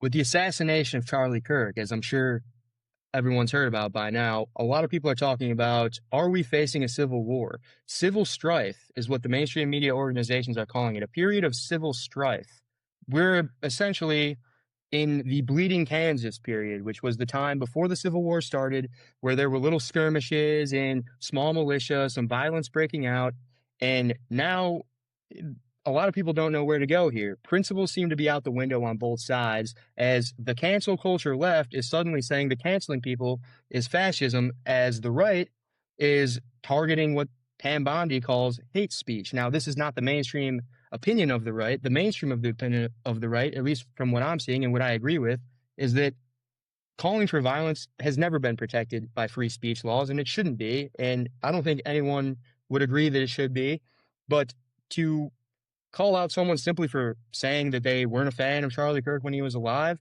With the assassination of Charlie Kirk, as I'm sure everyone's heard about by now, a lot of people are talking about, are we facing a civil war? Civil strife is what the mainstream media organizations are calling it, a period of civil strife. We're essentially in the Bleeding Kansas period, which was the time before the Civil War started, where there were little skirmishes and small militia, some violence breaking out. And now a lot of people don't know where to go here. Principles seem to be out the window on both sides, as the cancel culture left is suddenly saying the canceling people is fascism, as the right is targeting what Pam Bondi calls hate speech. Now, this is not the mainstream opinion of the right. The mainstream of the opinion of the right, at least from what I'm seeing and what I agree with, is that calling for violence has never been protected by free speech laws, and it shouldn't be. And I don't think anyone would agree that it should be. But to call out someone simply for saying that they weren't a fan of Charlie Kirk when he was alive,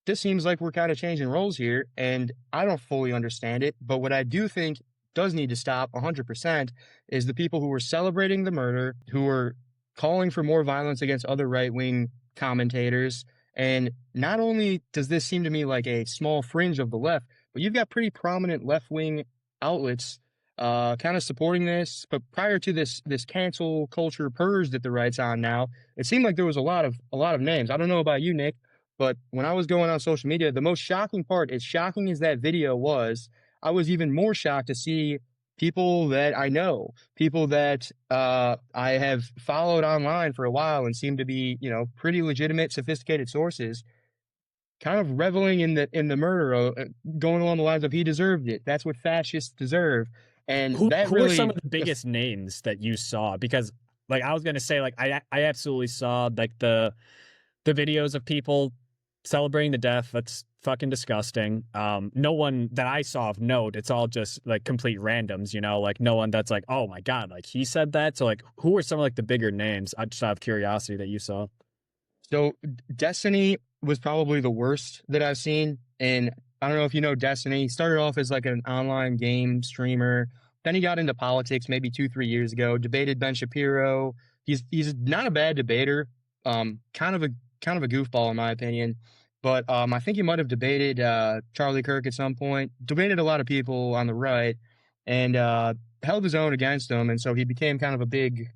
this seems like we're kind of changing roles here, and I don't fully understand it. But what I do think does need to stop 100% is the people who were celebrating the murder, who were calling for more violence against other right-wing commentators. And not only does this seem to me like a small fringe of the left, but you've got pretty prominent left-wing outlets kind of supporting this. But prior to this cancel culture purge that the right's on now, it seemed like there was a lot of names. I don't know about you, Nick, but when I was going on social media, the most shocking part, as shocking as that video was, I was even more shocked to see people that I know, people that I have followed online for a while and seem to be, pretty legitimate, sophisticated sources, kind of reveling in the murder, going along the lines of he deserved it. That's what fascists deserve. And that Who are some really of the biggest names that you saw? Because like I was gonna say, like I absolutely saw like the videos of people celebrating the death. That's fucking disgusting. No one that I saw of note. It's all just like complete randoms, like no one that's like, oh my god, like he said that. So like, who are some of like the bigger names? I just have curiosity that you saw. So Destiny was probably the worst that I've seen. And I don't know if you know Destiny. He started off as like an online game streamer. Then he got into politics maybe 2-3 years ago, debated Ben Shapiro. He's not a bad debater. Kind of a goofball in my opinion. But I think he might have debated Charlie Kirk at some point, debated a lot of people on the right, and held his own against him. And so he became kind of a big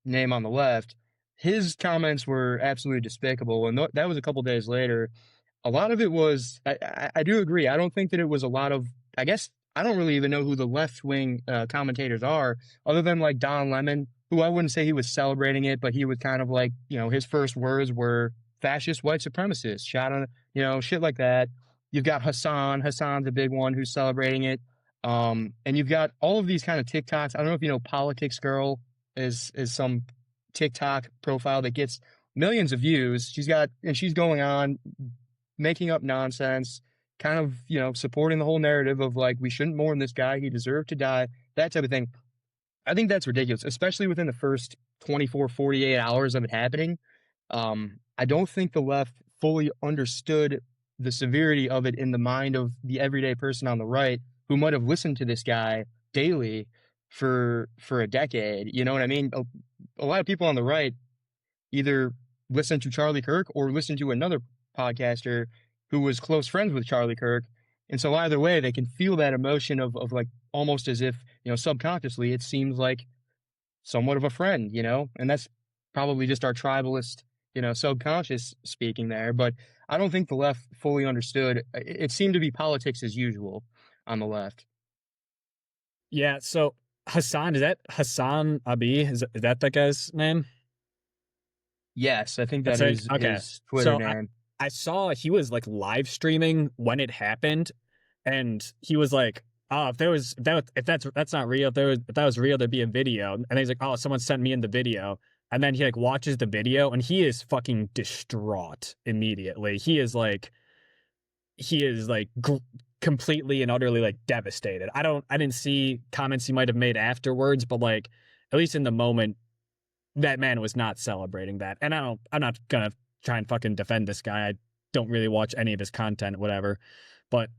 name on the left. His comments were absolutely despicable, and that was a couple days later. A lot of it was, I do agree. I don't think that it was a lot of, I guess, I don't really even know who the left wing commentators are, other than like Don Lemon, who I wouldn't say he was celebrating it, but he was kind of like, his first words were fascist white supremacists, shot on, shit like that. You've got Hassan. Hassan's a big one who's celebrating it. And you've got all of these kind of TikToks. I don't know if you know Politics Girl is some TikTok profile that gets millions of views. She's going on making up nonsense, kind of, supporting the whole narrative of like, we shouldn't mourn this guy. He deserved to die, that type of thing. I think that's ridiculous, especially within the first 24, 48 hours of it happening. I don't think the left fully understood the severity of it in the mind of the everyday person on the right who might have listened to this guy daily for a decade. You know what I mean? A lot of people on the right either listen to Charlie Kirk or listen to another podcaster who was close friends with Charlie Kirk. And so either way, they can feel that emotion of like almost as if, subconsciously, it seems like somewhat of a friend, and that's probably just our tribalist, subconscious speaking there. But I don't think the left fully understood. It seemed to be politics as usual on the left. Yeah. So Hassan, is that Hassan Abi? Is that that guy's name? Yes, I think that That's it. is Okay. his Twitter So name. I saw he was like live streaming when it happened, and he was like, "Oh, if that's not real. If that was real, there'd be a video." And he's like, "Oh, someone sent me in the video." And then he like watches the video, and he is fucking distraught immediately. He is like completely and utterly like devastated. I didn't see comments he might have made afterwards, but like at least in the moment, that man was not celebrating that. And I'm not gonna try and fucking defend this guy. I don't really watch any of his content, whatever. But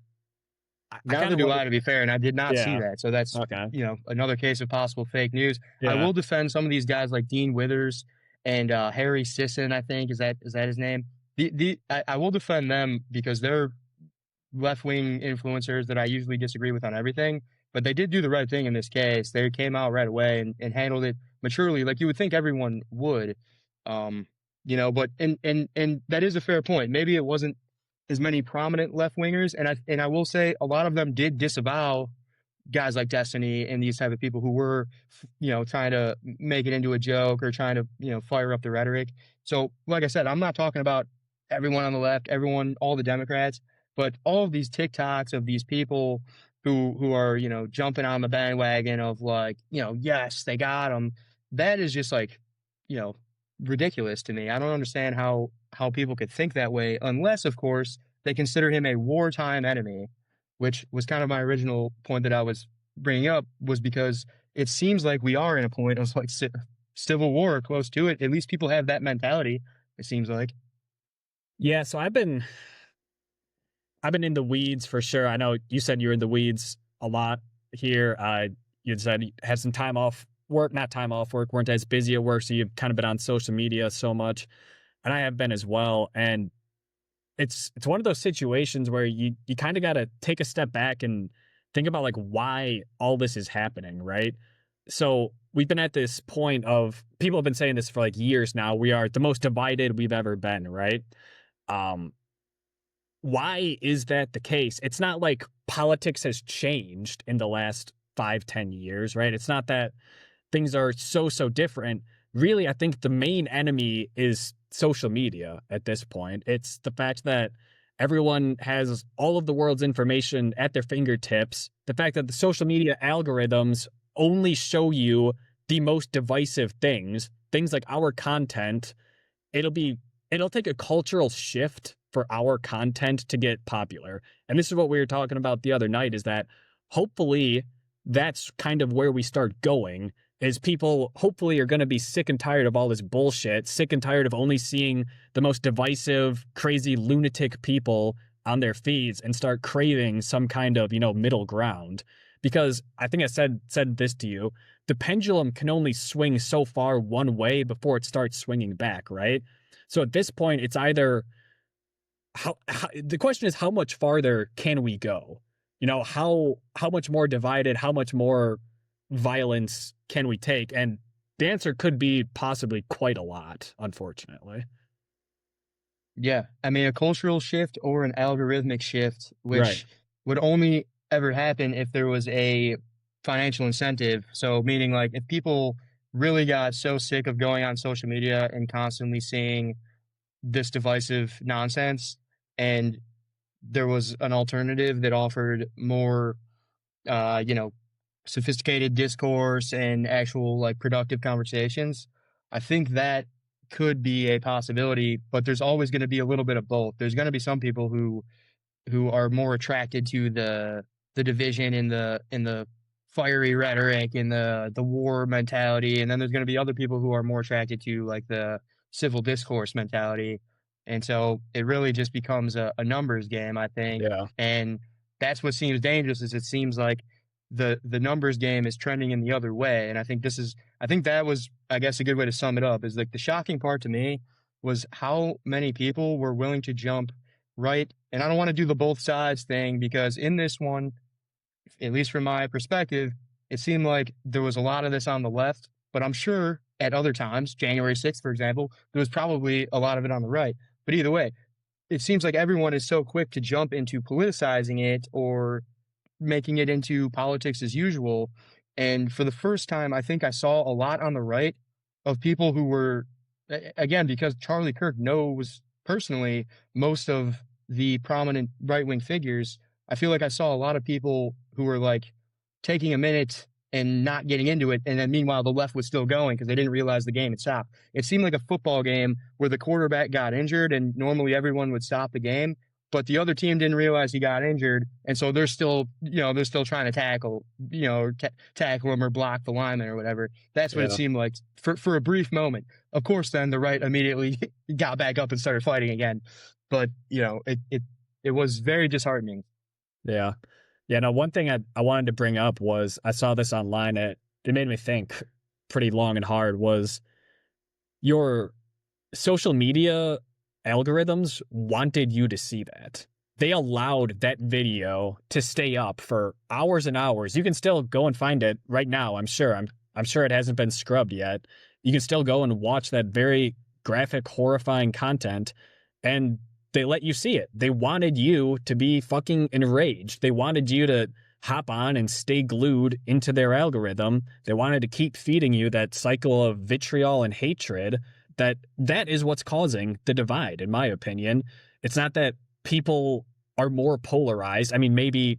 I kind Neither of do wonder. I, to be fair, and I did not see Yeah. that. So that's, Okay. another case of possible fake news. I Yeah. will defend some of these guys like Dean Withers and Harry Sisson, I think. Is that his name? I will defend them because they're left wing influencers that I usually disagree with on everything, but they did do the right thing in this case. They came out right away and handled it maturely, like you would think everyone would. Um, but and that is a fair point. Maybe it wasn't as many prominent left wingers, and I will say a lot of them did disavow guys like Destiny and these type of people who were, trying to make it into a joke or trying to, fire up the rhetoric. So, like I said, I'm not talking about everyone on the left, everyone, all the Democrats, but all of these TikToks of these people who are, jumping on the bandwagon of like, yes, they got them. That is just like, you know, ridiculous to me. I don't understand how people could think that way, unless, of course, they consider him a wartime enemy, which was kind of my original point that I was bringing up, was because it seems like we are in a point of like civil war, close to it. At least people have that mentality, it seems like. Yeah, so I've been in the weeds for sure. I know you said you're in the weeds a lot here. You said you had some time off work, not time off work, weren't as busy at work, so you've kind of been on social media so much, and I have been as well. And it's one of those situations where you kind of got to take a step back and think about like why all this is happening, right? So we've been at this point of, people have been saying this for like years now. We are the most divided we've ever been, right? Um, why is that the case? It's not like politics has changed in the last 5-10 years, right? It's not that things are so different. Really, I think the main enemy is social media at this point. It's the fact that everyone has all of the world's information at their fingertips. The fact that the social media algorithms only show you the most divisive things like our content. It'll take a cultural shift for our content to get popular. And this is what we were talking about the other night, is that hopefully that's kind of where we start going, is people hopefully are going to be sick and tired of all this bullshit, sick and tired of only seeing the most divisive, crazy, lunatic people on their feeds, and start craving some kind of, middle ground. Because I think I said this to you, the pendulum can only swing so far one way before it starts swinging back, right? So at this point, it's either how the question is, how much farther can we go? How much more divided, how much more violence can we take? And the answer could be possibly quite a lot, unfortunately. Yeah, I mean, a cultural shift or an algorithmic shift, which Right. would only ever happen if there was a financial incentive. So, meaning like if people really got so sick of going on social media and constantly seeing this divisive nonsense, and there was an alternative that offered more, uh, you know, sophisticated discourse and actual like productive conversations, I think that could be a possibility. But there's always going to be a little bit of both. There's going to be some people who are more attracted to the division and the fiery rhetoric and the war mentality, and then there's going to be other people who are more attracted to like the civil discourse mentality. And so it really just becomes a numbers game, I think. Yeah. And that's what seems dangerous, is it seems like the numbers game is trending in the other way. And I think that was, I guess, a good way to sum it up, is like the shocking part to me was how many people were willing to jump right. And I don't want to do the both sides thing, because in this one, at least from my perspective, it seemed like there was a lot of this on the left, but I'm sure at other times, January 6th, for example, there was probably a lot of it on the right. But either way, it seems like everyone is so quick to jump into politicizing it or making it into politics as usual. And for the first time, I think I saw a lot on the right of people who were, again, because Charlie Kirk knows personally most of the prominent right wing figures, I feel like I saw a lot of people who were like taking a minute and not getting into it. And then meanwhile, the left was still going because they didn't realize the game had stopped. It seemed like a football game where the quarterback got injured and normally everyone would stop the game, but the other team didn't realize he got injured. And so they're still trying to tackle, tackle him or block the lineman or whatever. That's what it seemed like for a brief moment. Of course, then the right immediately got back up and started fighting again. But, it was very disheartening. Yeah. Yeah. Now, one thing I wanted to bring up was, I saw this online. It made me think pretty long and hard, was your social media algorithms wanted you to see that. They allowed that video to stay up for hours and hours. You can still go and find it right now, I'm sure. I'm sure it hasn't been scrubbed yet. You can still go and watch that very graphic, horrifying content, and they let you see it. They wanted you to be fucking enraged. They wanted you to hop on and stay glued into their algorithm. They wanted to keep feeding you that cycle of vitriol and hatred. That is what's causing the divide, in my opinion. It's not that people are more polarized. I mean, maybe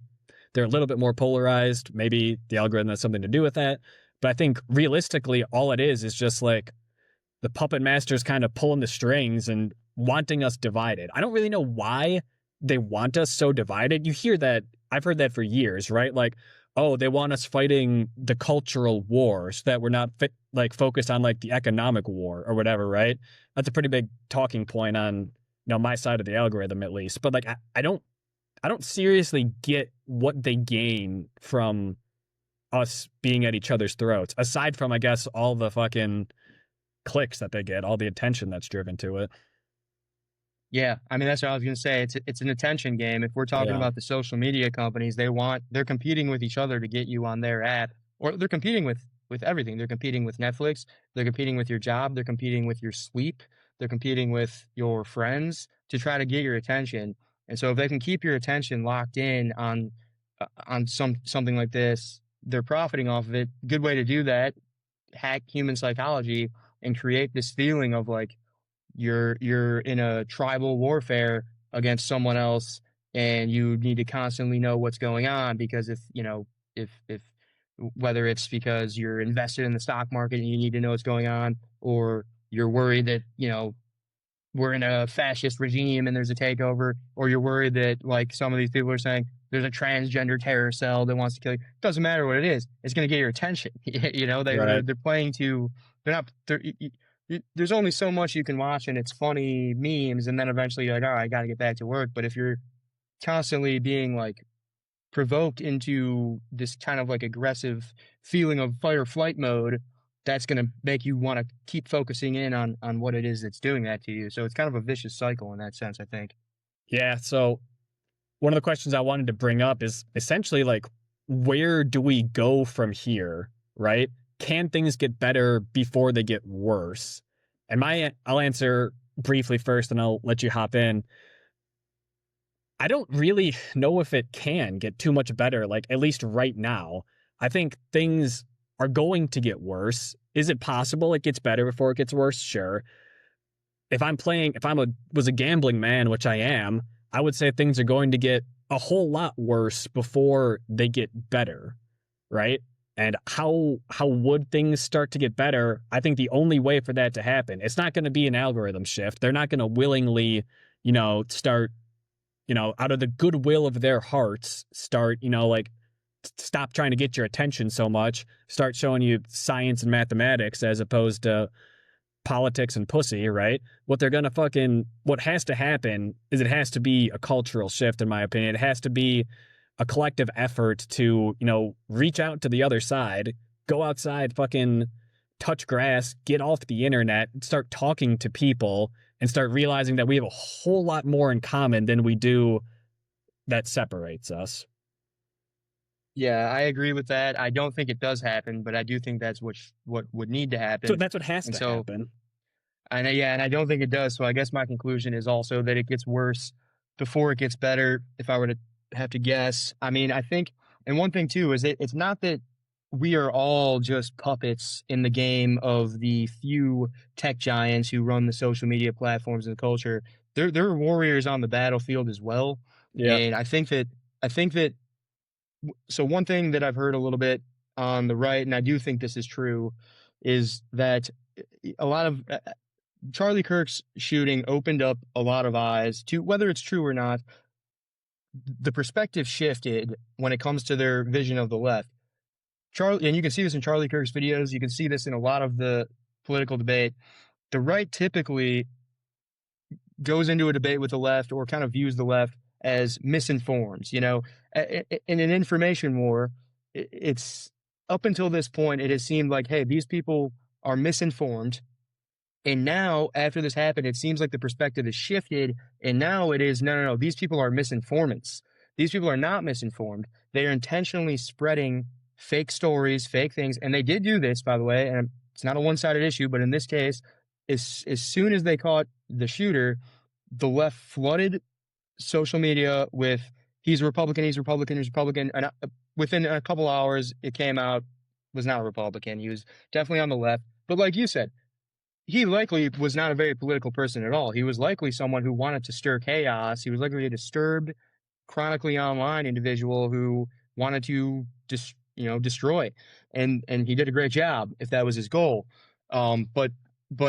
they're a little bit more polarized. Maybe the algorithm has something to do with that. But I think realistically, all it is just like the puppet masters kind of pulling the strings and wanting us divided. I don't really know why they want us so divided. You hear that. I've heard that for years, right? Like, oh, they want us fighting the cultural war so that we're not focused on like the economic war or whatever, right? That's a pretty big talking point on my side of the algorithm, at least. But like, I don't seriously get what they gain from us being at each other's throats, aside from, I guess, all the fucking clicks that they get, all the attention that's driven to it. Yeah, I mean that's what I was gonna say. It's an attention game. If we're talking Yeah, about the social media companies, they're competing with each other to get you on their app, or they're competing with everything. They're competing with Netflix. They're competing with your job. They're competing with your sleep. They're competing with your friends to try to get your attention. And so if they can keep your attention locked in on something like this, they're profiting off of it. Good way to do that: hack human psychology and create this feeling of like you're in a tribal warfare against someone else, and you need to constantly know what's going on, because if whether it's because you're invested in the stock market and you need to know what's going on, or you're worried that we're in a fascist regime and there's a takeover, or you're worried that, like some of these people are saying, there's a transgender terror cell that wants to kill you. Doesn't matter what it is, it's going to get your attention. right. They're playing to, they're not they're there's only so much you can watch and it's funny memes, and then eventually you're like, all right, I got to get back to work. But if you're constantly being like provoked into this kind of like aggressive feeling of fight or flight mode, that's going to make you want to keep focusing in on what it is that's doing that to you. So it's kind of a vicious cycle in that sense, I think. Yeah. So one of the questions I wanted to bring up is essentially like, where do we go from here? Right? Can things get better before they get worse? And I'll answer briefly first, and I'll let you hop in. I don't really know if it can get too much better, like at least right now. I think things are going to get worse. Is it possible it gets better before it gets worse? Sure. If was a gambling man, which I am, I would say things are going to get a whole lot worse before they get better, right? And how would things start to get better? I think the only way for that to happen, it's not going to be an algorithm shift. They're not going to willingly, start, out of the goodwill of their hearts, start, stop trying to get your attention so much, start showing you science and mathematics as opposed to politics and pussy, right? What has to happen is it has to be a cultural shift, in my opinion. It has to be a collective effort to, reach out to the other side, go outside, fucking touch grass, get off the internet, start talking to people, and start realizing that we have a whole lot more in common than we do that separates us. Yeah, I agree with that. I don't think it does happen, but I do think that's what would need to So happen. that's what has And to so, happen. and I don't think it does. So I guess my conclusion is also that it gets worse before it gets better, if I were to have to guess. I mean, I think, and one thing too is it's not that we are all just puppets in the game of the few tech giants who run the social media platforms and the culture. There are warriors on the battlefield as well. Yeah. And I think that so one thing that I've heard a little bit on the right, and I do think this is true, is that a lot of Charlie Kirk's shooting opened up a lot of eyes to, whether it's true or not, the perspective shifted when it comes to their vision of the left. Charlie, and you can see this in Charlie Kirk's videos, you can see this in a lot of the political debate. The right typically goes into a debate with the left, or kind of views the left as misinformed. In an information war, it's up until this point, it has seemed like, hey, these people are misinformed. And now, after this happened, it seems like the perspective has shifted. And now it is no, these people are misinformants. These people are not misinformed. They are intentionally spreading fake stories, fake things. And they did do this, by the way. And it's not a one sided issue, but in this case, as soon as they caught the shooter, the left flooded social media with he's a Republican, he's Republican, he's Republican. And within a couple hours, it came out was not a Republican. He was definitely on the left. But like you said, he likely was not a very political person at all. He was likely someone who wanted to stir chaos. He was likely a disturbed, chronically online individual who wanted to destroy. And he did a great job if that was his goal. But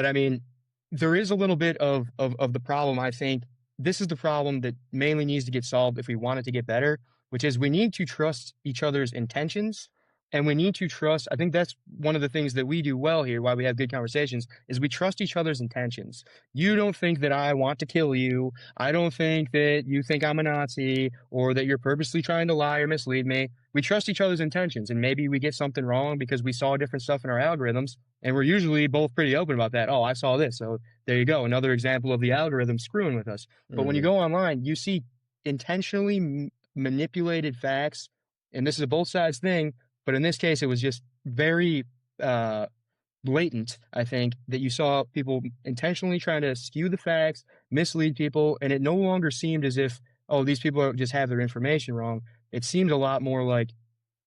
I mean, there is a little bit of the problem. I think this is the problem that mainly needs to get solved if we want it to get better, which is we need to trust each other's intentions. And we need to trust, I think that's one of the things that we do well here, why we have good conversations, is we trust each other's intentions. You don't think that I want to kill you. I don't think that you think I'm a Nazi or that you're purposely trying to lie or mislead me. We trust each other's intentions, and maybe we get something wrong because we saw different stuff in our algorithms, and we're usually both pretty open about that. Oh, I saw this, so there you go. Another example of the algorithm screwing with us. But when you go online, you see intentionally manipulated facts, and this is a both sides thing. But in this case, it was just very blatant, I think, that you saw people intentionally trying to skew the facts, mislead people, and it no longer seemed as if, oh, these people just have their information wrong. It seemed a lot more like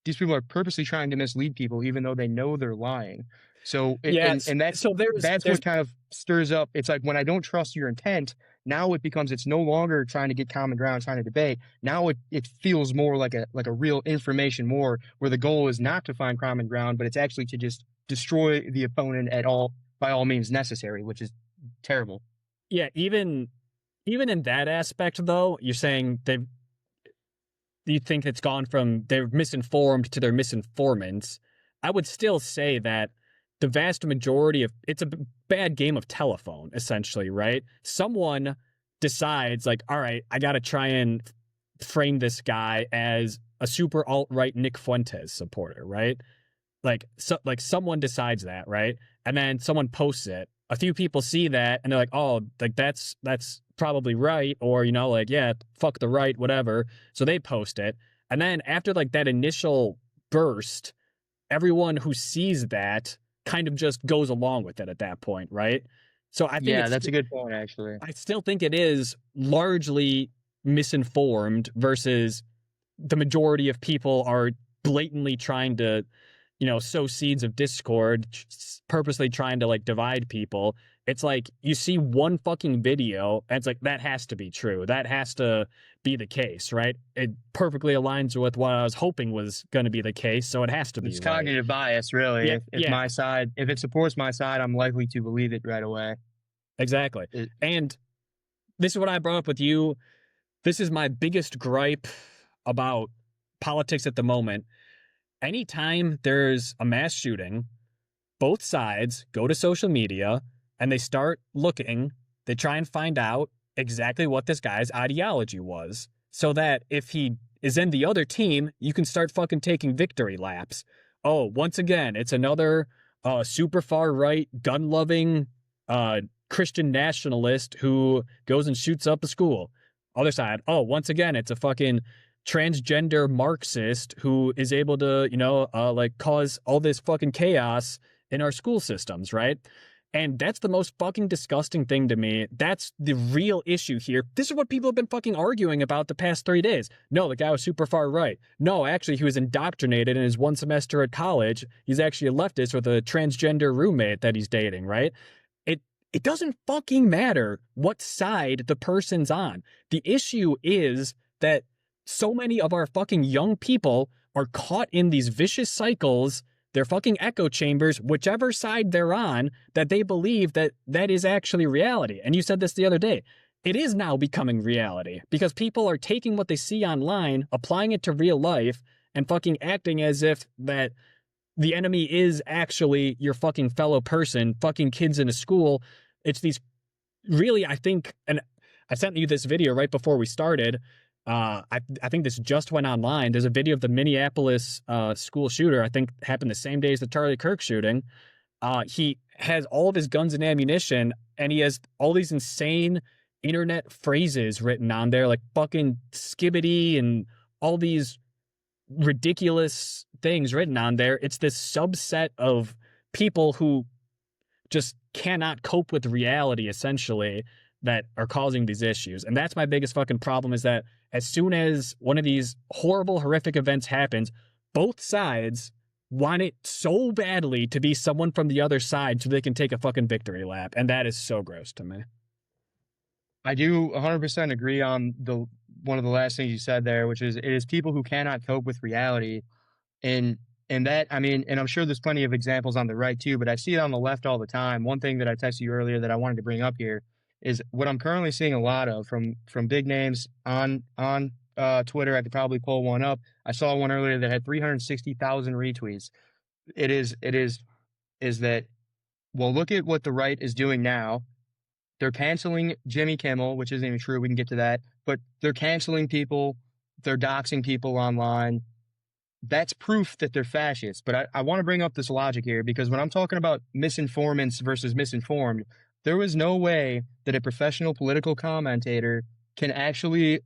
these people are purposely trying to mislead people, even though they know they're lying. So, and that's what kind of stirs up. It's like when I don't trust your intent, now it becomes it's no longer trying to get common ground, trying to debate. Now it feels more like a real information war where the goal is not to find common ground, but it's actually to just destroy the opponent by all means necessary, which is terrible. Yeah, even in that aspect, though, you're saying you think it's gone from they're misinformed to they're misinformants. I would still say that the vast majority of it's a bad game of telephone, essentially, right? Someone decides, like, all right, I got to try and frame this guy as a super alt-right Nick Fuentes supporter, right? Like someone decides that, right? And then someone posts it. A few people see that and they're like, oh, like that's probably right. Or, like, yeah, fuck the right, whatever. So they post it. And then after like that initial burst, everyone who sees that kind of just goes along with it at that point, right? So I think that's a good point, actually. I still think it is largely misinformed versus the majority of people are blatantly trying to, sow seeds of discord, purposely trying to like divide people. It's like you see one fucking video and it's like, that has to be true. That has to be the case, right? It perfectly aligns with what I was hoping was going to be the case. So it has to be. It's cognitive bias, really. Yeah, if my side, if it supports my side, I'm likely to believe it right away. Exactly. And this is what I brought up with you. This is my biggest gripe about politics at the moment. Anytime there's a mass shooting, both sides go to social media and they start looking, they try and find out exactly what this guy's ideology was, so that if he is in the other team, you can start fucking taking victory laps. Oh, once again, it's another super far right, gun-loving Christian nationalist who goes and shoots up a school. Other side, oh, once again, it's a fucking transgender Marxist who is able to, like cause all this fucking chaos in our school systems, right? And that's the most fucking disgusting thing to me. That's the real issue here. This is what people have been fucking arguing about the past 3 days. No, the guy was super far right. No, actually, he was indoctrinated in his one semester at college. He's actually a leftist with a transgender roommate that he's dating, right? It doesn't fucking matter what side the person's on. The issue is that so many of our fucking young people are caught in these vicious cycles, their fucking echo chambers, whichever side they're on, that they believe that that is actually reality. And you said this the other day. It is now becoming reality because people are taking what they see online, applying it to real life, and fucking acting as if that the enemy is actually your fucking fellow person, fucking kids in a school. It's these really, I think, and I sent you this video right before we started. I think this just went online. There's a video of the Minneapolis school shooter. I think happened the same day as the Charlie Kirk shooting. He has all of his guns and ammunition, and he has all these insane internet phrases written on there, like fucking skibbity and all these ridiculous things written on there. It's this subset of people who just cannot cope with reality, essentially, that are causing these issues. And that's my biggest fucking problem, is that as soon as one of these horrible, horrific events happens, both sides want it so badly to be someone from the other side so they can take a fucking victory lap. And that is so gross to me. I do 100% agree on one of the last things you said there, which is it is people who cannot cope with reality. And that, I mean, and I'm sure there's plenty of examples on the right too, but I see it on the left all the time. One thing that I texted you earlier that I wanted to bring up here is what I'm currently seeing a lot of from big names on Twitter. I could probably pull one up. I saw one earlier that had 360,000 retweets. It is that, well, look at what the right is doing now. They're canceling Jimmy Kimmel, which isn't even true. We can get to that. But they're canceling people. They're doxing people online. That's proof that they're fascists. But I want to bring up this logic here, because when I'm talking about misinformants versus misinformed, there was no way that a professional political commentator can actually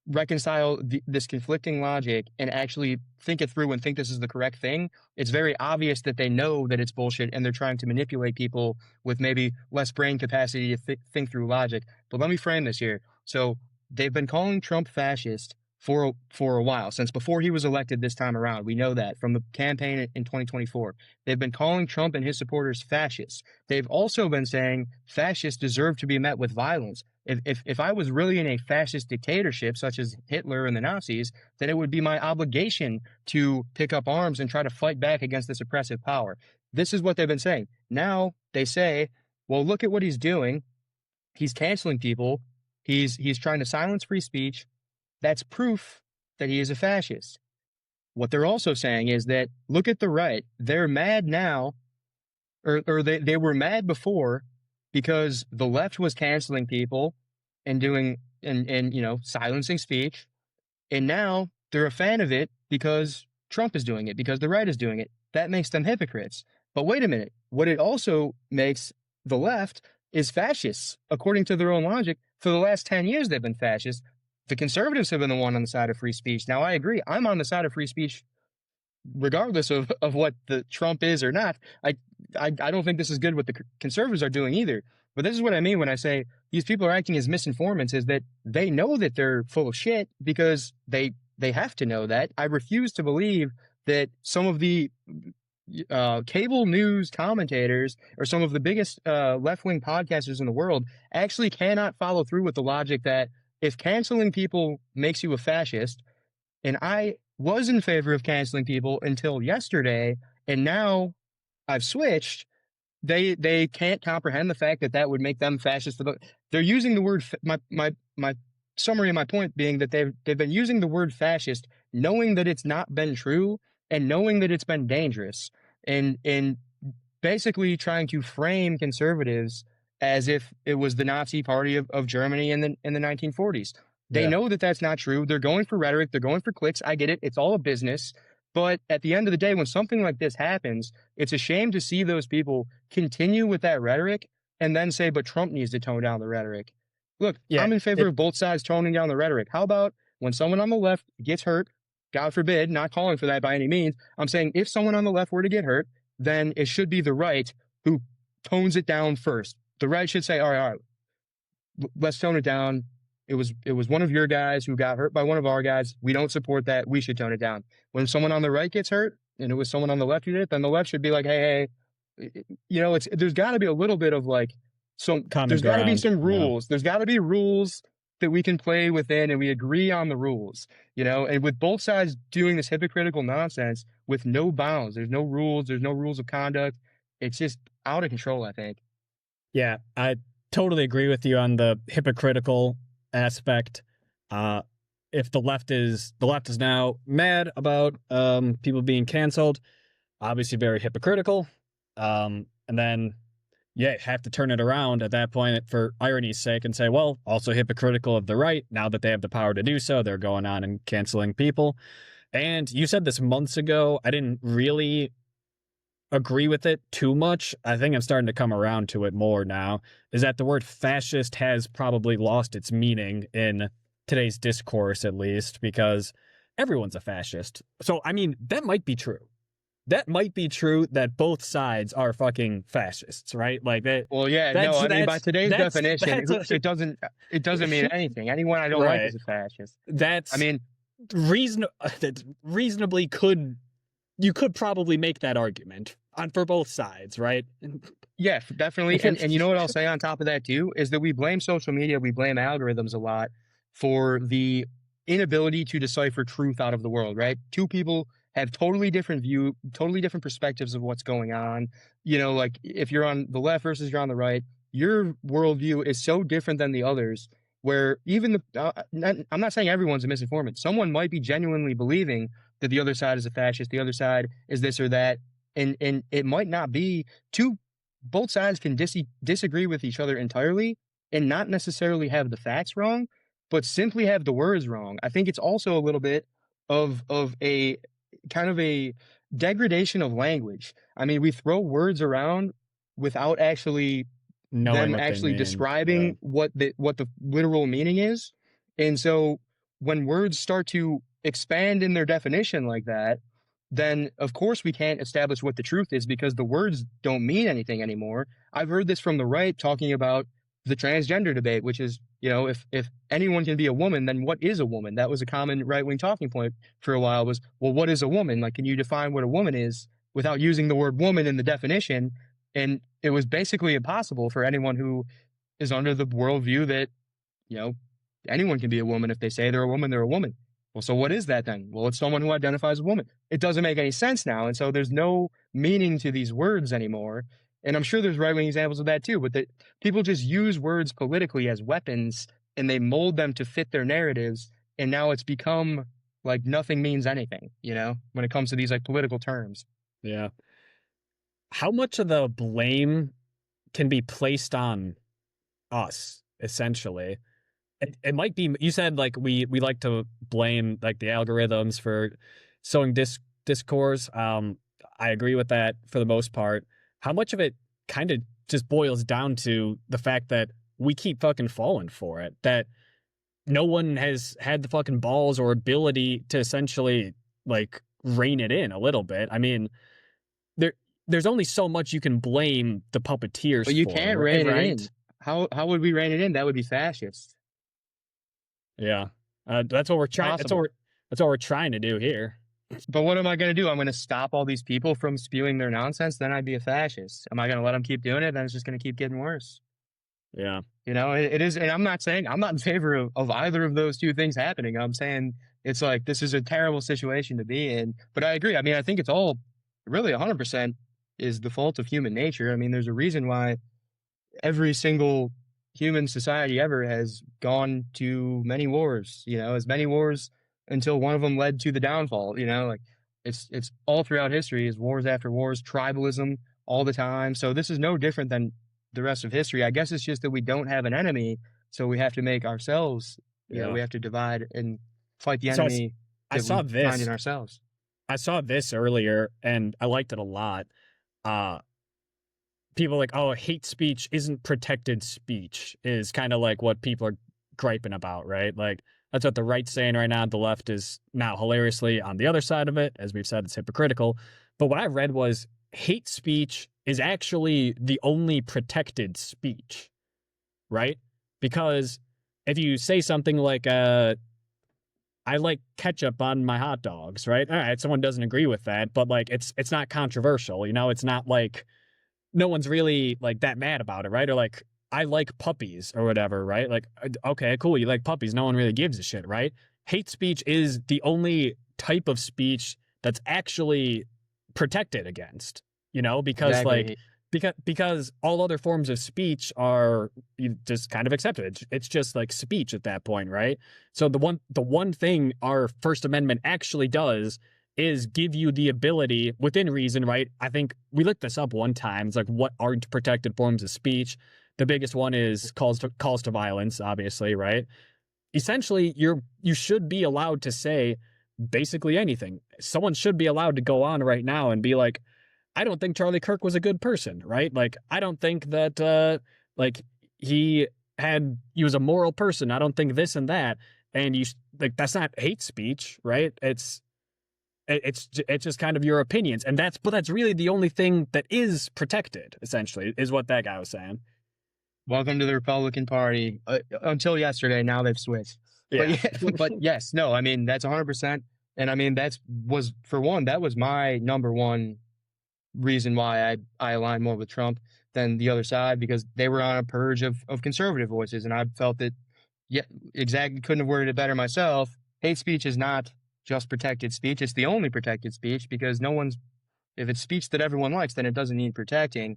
reconcile this conflicting logic and actually think it through and think this is the correct thing. It's very obvious that they know that it's bullshit and they're trying to manipulate people with maybe less brain capacity to think through logic. But let me frame this here. So they've been calling Trump fascist for a while, since before he was elected this time around. We know that from the campaign in 2024. They've been calling Trump and his supporters fascists. They've also been saying fascists deserve to be met with violence. If I was really in a fascist dictatorship, such as Hitler and the Nazis, then it would be my obligation to pick up arms and try to fight back against this oppressive power. This is what they've been saying. Now they say, well, look at what he's doing. He's canceling people. He's trying to silence free speech. That's proof that he is a fascist. What they're also saying is that, look at the right. They're mad now, or they were mad before, because the left was canceling people and doing and silencing speech, and now they're a fan of it because Trump is doing it, because the right is doing it. That makes them hypocrites. But wait a minute, what it also makes the left is fascists. According to their own logic, for the last 10 years they've been fascists. The conservatives have been the one on the side of free speech. Now, I agree. I'm on the side of free speech regardless of what the Trump is or not. I don't think this is good what the conservatives are doing either. But this is what I mean when I say these people are acting as misinformants, is that they know that they're full of shit because they have to know that. I refuse to believe that some of the cable news commentators or some of the biggest left-wing podcasters in the world actually cannot follow through with the logic that if canceling people makes you a fascist, and I was in favor of canceling people until yesterday, and now I've switched, they can't comprehend the fact that that would make them fascist. They're using the word, my summary of my point being that they've been using the word fascist, knowing that it's not been true and knowing that it's been dangerous, and basically trying to frame conservatives as if it was the Nazi party of Germany in the 1940s. They know that that's not true. They're going for rhetoric. They're going for clicks. I get it. It's all a business. But at the end of the day, when something like this happens, it's a shame to see those people continue with that rhetoric and then say, but Trump needs to tone down the rhetoric. Look, I'm in favor of both sides toning down the rhetoric. How about when someone on the left gets hurt, God forbid, not calling for that by any means, I'm saying if someone on the left were to get hurt, then it should be the right who tones it down first. The right should say, all right, let's tone it down. It was one of your guys who got hurt by one of our guys. We don't support that. We should tone it down. When someone on the right gets hurt and it was someone on the left who did it, then the left should be like, hey, there's got to be a little bit of like, there's got to be some rules. There's got to be rules that we can play within and we agree on the rules, and with both sides doing this hypocritical nonsense with no bounds, there's no rules of conduct. It's just out of control, I think. Yeah, I totally agree with you on the hypocritical aspect. If the left is now mad about people being canceled, obviously very hypocritical. And then have to turn it around at that point for irony's sake and say, well, also hypocritical of the right. Now that they have the power to do so, they're going on and canceling people. And you said this months ago. I didn't really agree with it too much. I think I'm starting to come around to it more now, is that the word fascist has probably lost its meaning in today's discourse, at least, because everyone's a fascist. So, I mean, that might be true. That might be true that both sides are fucking fascists, right? Like that. Well, yeah, no, I mean, by today's definition, it doesn't mean anything. Anyone I don't like is a fascist. That's, I mean, reasonably you could probably make that argument for both sides, right? Yeah, definitely. And you know what I'll say on top of that too is that we blame social media, we blame algorithms a lot for the inability to decipher truth out of the world, right? Two people have totally different perspectives of what's going on. You know, like if you're on the left versus you're on the right, your worldview is so different than the others. Where even I'm not saying everyone's a misinformant. Someone might be genuinely believing that the other side is a fascist, the other side is this or that, and it might not be. Both sides can disagree with each other entirely and not necessarily have the facts wrong, but simply have the words wrong. I think it's also a little bit of a kind of a degradation of language. I mean, we throw words around without actually them actually describing what the literal meaning is. And so when words start to expand in their definition like that, then of course we can't establish what the truth is because the words don't mean anything anymore. I've heard this from the right talking about the transgender debate, which is, you know, if anyone can be a woman, then what is a woman? That was a common right-wing talking point for a while was, well, what is a woman? Like, can you define what a woman is without using the word woman in the definition? And it was basically impossible for anyone who is under the worldview that, you know, anyone can be a woman. If they say they're a woman, they're a woman. Well, so what is that then? Well, it's someone who identifies as a woman. It doesn't make any sense now. And so there's no meaning to these words anymore. And I'm sure there's right-wing examples of that too, but that people just use words politically as weapons and they mold them to fit their narratives. And now it's become like nothing means anything, you know, when it comes to these like political terms. Yeah. How much of the blame can be placed on us, essentially? It might be, you said like we like to blame like the algorithms for sowing discourse. I agree with that for the most part. How much of it kind of just boils down to the fact that we keep fucking falling for it, that no one has had the fucking balls or ability to essentially like rein it in a little bit. I mean, there's only so much you can blame the puppeteers for. But you can't rein it in. How would we rein it in? That would be fascist. Yeah, that's what we're trying. That's what we're trying to do here. But what am I going to do? I'm going to stop all these people from spewing their nonsense. Then I'd be a fascist. Am I going to let them keep doing it? Then it's just going to keep getting worse. Yeah, you know, it is. And I'm not saying I'm not in favor of either of those two things happening. I'm saying it's like this is a terrible situation to be in. But I agree. I mean, I think it's all really 100% is the fault of human nature. I mean, there's a reason why every single human society ever has gone to many wars, you know, as many wars until one of them led to the downfall, you know, like it's all throughout history is wars after wars, tribalism all the time. So this is no different than the rest of history. I guess it's just that we don't have an enemy. So we have to make ourselves, you know, we have to divide and fight the enemy. I saw this find in ourselves. I saw this earlier and I liked it a lot. People like, oh, hate speech isn't protected speech is kind of like what people are griping about, right? Like, that's what the right's saying right now. The left is now hilariously on the other side of it. As we've said, it's hypocritical. But what I read was hate speech is actually the only protected speech, right? Because if you say something like, I like ketchup on my hot dogs, right? All right, someone doesn't agree with that, but like, it's not controversial, you know? It's not like, no one's really like that mad about it, right? Or like, I like puppies or whatever, right? Like, okay, cool, you like puppies. No one really gives a shit, right? Hate speech is the only type of speech that's actually protected against, you know, because exactly. because all other forms of speech are just kind of accepted. It's just like speech at that point, right? So the one thing our First Amendment actually does is give you the ability within reason, right? I think we looked this up one time. It's like, what aren't protected forms of speech? The biggest one is calls to violence, obviously, right? Essentially, you should be allowed to say basically anything. Someone should be allowed to go on right now and be like, I don't think Charlie Kirk was a good person, right? Like, I don't think that, like, he was a moral person. I don't think this and that. And like, that's not hate speech, right? It's just kind of your opinions. And but that's really the only thing that is protected, essentially, is what that guy was saying. Welcome to the Republican Party. Until yesterday, now they've switched. Yeah. But yes, no, I mean, that's 100%. And I mean, that was my number one reason why I align more with Trump than the other side, because they were on a purge of conservative voices. And I felt that, yeah, exactly, couldn't have worded it better myself. Hate speech is not just protected speech. It's the only protected speech, because if it's speech that everyone likes, then it doesn't need protecting.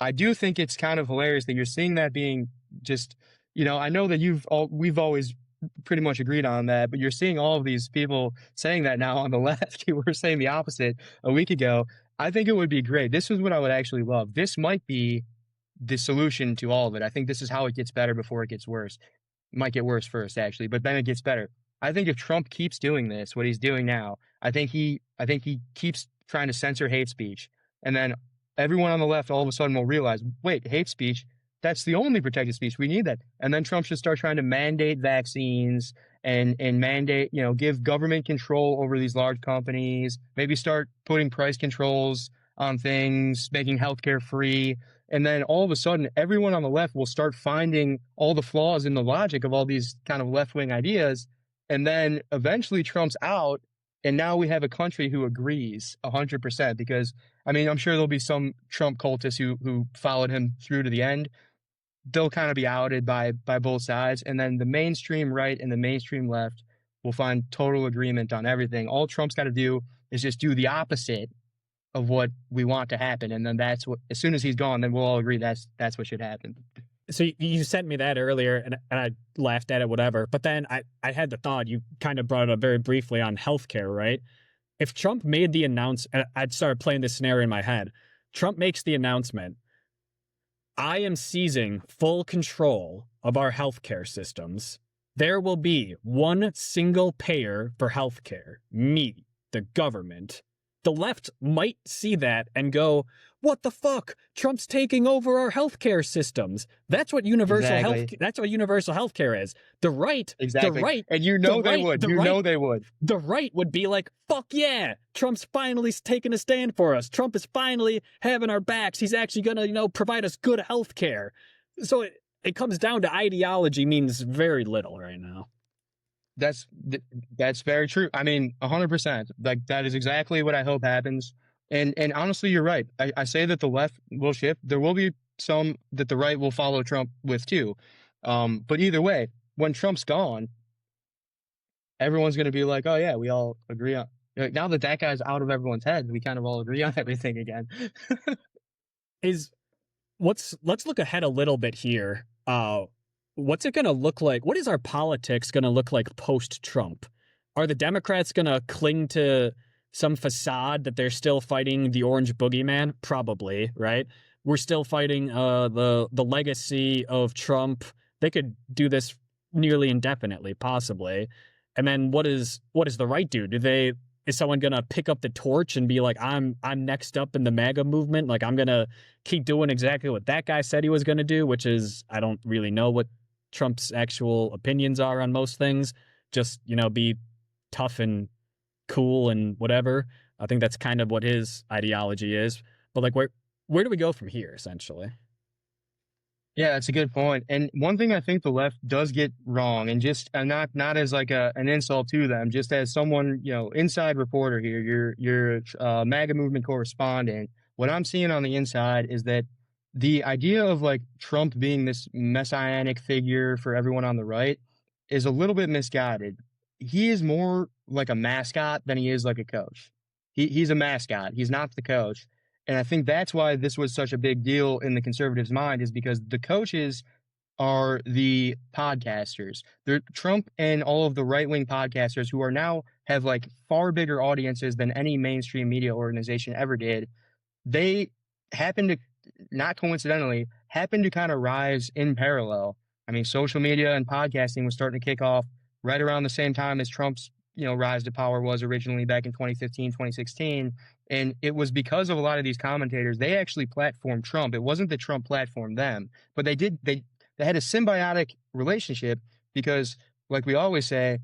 I do think it's kind of hilarious that you're seeing that being just, I know that we've always pretty much agreed on that, but you're seeing all of these people saying that now on the left who were saying the opposite a week ago. I think it would be great. This is what I would actually love. This might be the solution to all of it. I think this is how it gets better before it gets worse. It might get worse first, actually, but then it gets better. I think if Trump keeps doing this, what he's doing now, I think he keeps trying to censor hate speech, and then everyone on the left all of a sudden will realize, wait, hate speech, that's the only protected speech. We need that. And then Trump should start trying to mandate vaccines and mandate, give government control over these large companies, maybe start putting price controls on things, making healthcare free. And then all of a sudden, everyone on the left will start finding all the flaws in the logic of all these kind of left-wing ideas. And then eventually Trump's out. And now we have a country who agrees 100%, because, I mean, I'm sure there'll be some Trump cultists who followed him through to the end. They'll kind of be outed by both sides. And then the mainstream right and the mainstream left will find total agreement on everything. All Trump's got to do is just do the opposite of what we want to happen. And then that's what, as soon as he's gone, then we'll all agree that's what should happen. So you sent me that earlier, and I laughed at it, whatever. But then I had the thought, you kind of brought it up very briefly on healthcare, right? If Trump made the announcement, I'd start playing this scenario in my head. Trump makes the announcement, I am seizing full control of our healthcare systems. There will be one single payer for healthcare, me, the government. The left might see that and go, what the fuck? Trump's taking over our healthcare systems. That's what universal healthcare is. The right, exactly. The right, and they would. They would. The right would be like, fuck yeah, Trump's finally taking a stand for us. Trump is finally having our backs. He's actually gonna, provide us good healthcare. So it comes down to ideology means very little right now. That's very true. I mean, 100%. Like, that is exactly what I hope happens. And honestly, you're right. I say that the left will shift. There will be some that the right will follow Trump with too. But either way, when Trump's gone, everyone's going to be like, oh yeah, we all agree on. Now that guy's out of everyone's head, we kind of all agree on everything again. Let's look ahead a little bit here. What's it going to look like? What is our politics going to look like post-Trump? Are the Democrats going to cling to some facade that they're still fighting the orange boogeyman? Probably, right? We're still fighting the legacy of Trump. They could do this nearly indefinitely, possibly. And then what is the right do? Is someone going to pick up the torch and be like, I'm next up in the MAGA movement? Like, I'm going to keep doing exactly what that guy said he was going to do, which is, I don't really know what Trump's actual opinions are on most things. Just, be tough and cool and whatever. I think that's kind of what his ideology is. But like, where do we go from here, essentially? Yeah, that's a good point. And one thing I think the left does get wrong, and just not as like an insult to them, just as someone, inside reporter here, you're MAGA movement correspondent. What I'm seeing on the inside is that the idea of like Trump being this messianic figure for everyone on the right is a little bit misguided. He is more like a mascot than he is like a coach. He's a mascot. He's not the coach. And I think that's why this was such a big deal in the conservatives' mind, is because the coaches are the podcasters. They're Trump and all of the right-wing podcasters who are now have like far bigger audiences than any mainstream media organization ever did. They happen to, not coincidentally, kind of rise in parallel. I mean, social media and podcasting was starting to kick off right around the same time as Trump's, rise to power was originally back in 2015, 2016. And it was because of a lot of these commentators. They actually platformed Trump. It wasn't that Trump platformed them, but they had a symbiotic relationship because, like we always say,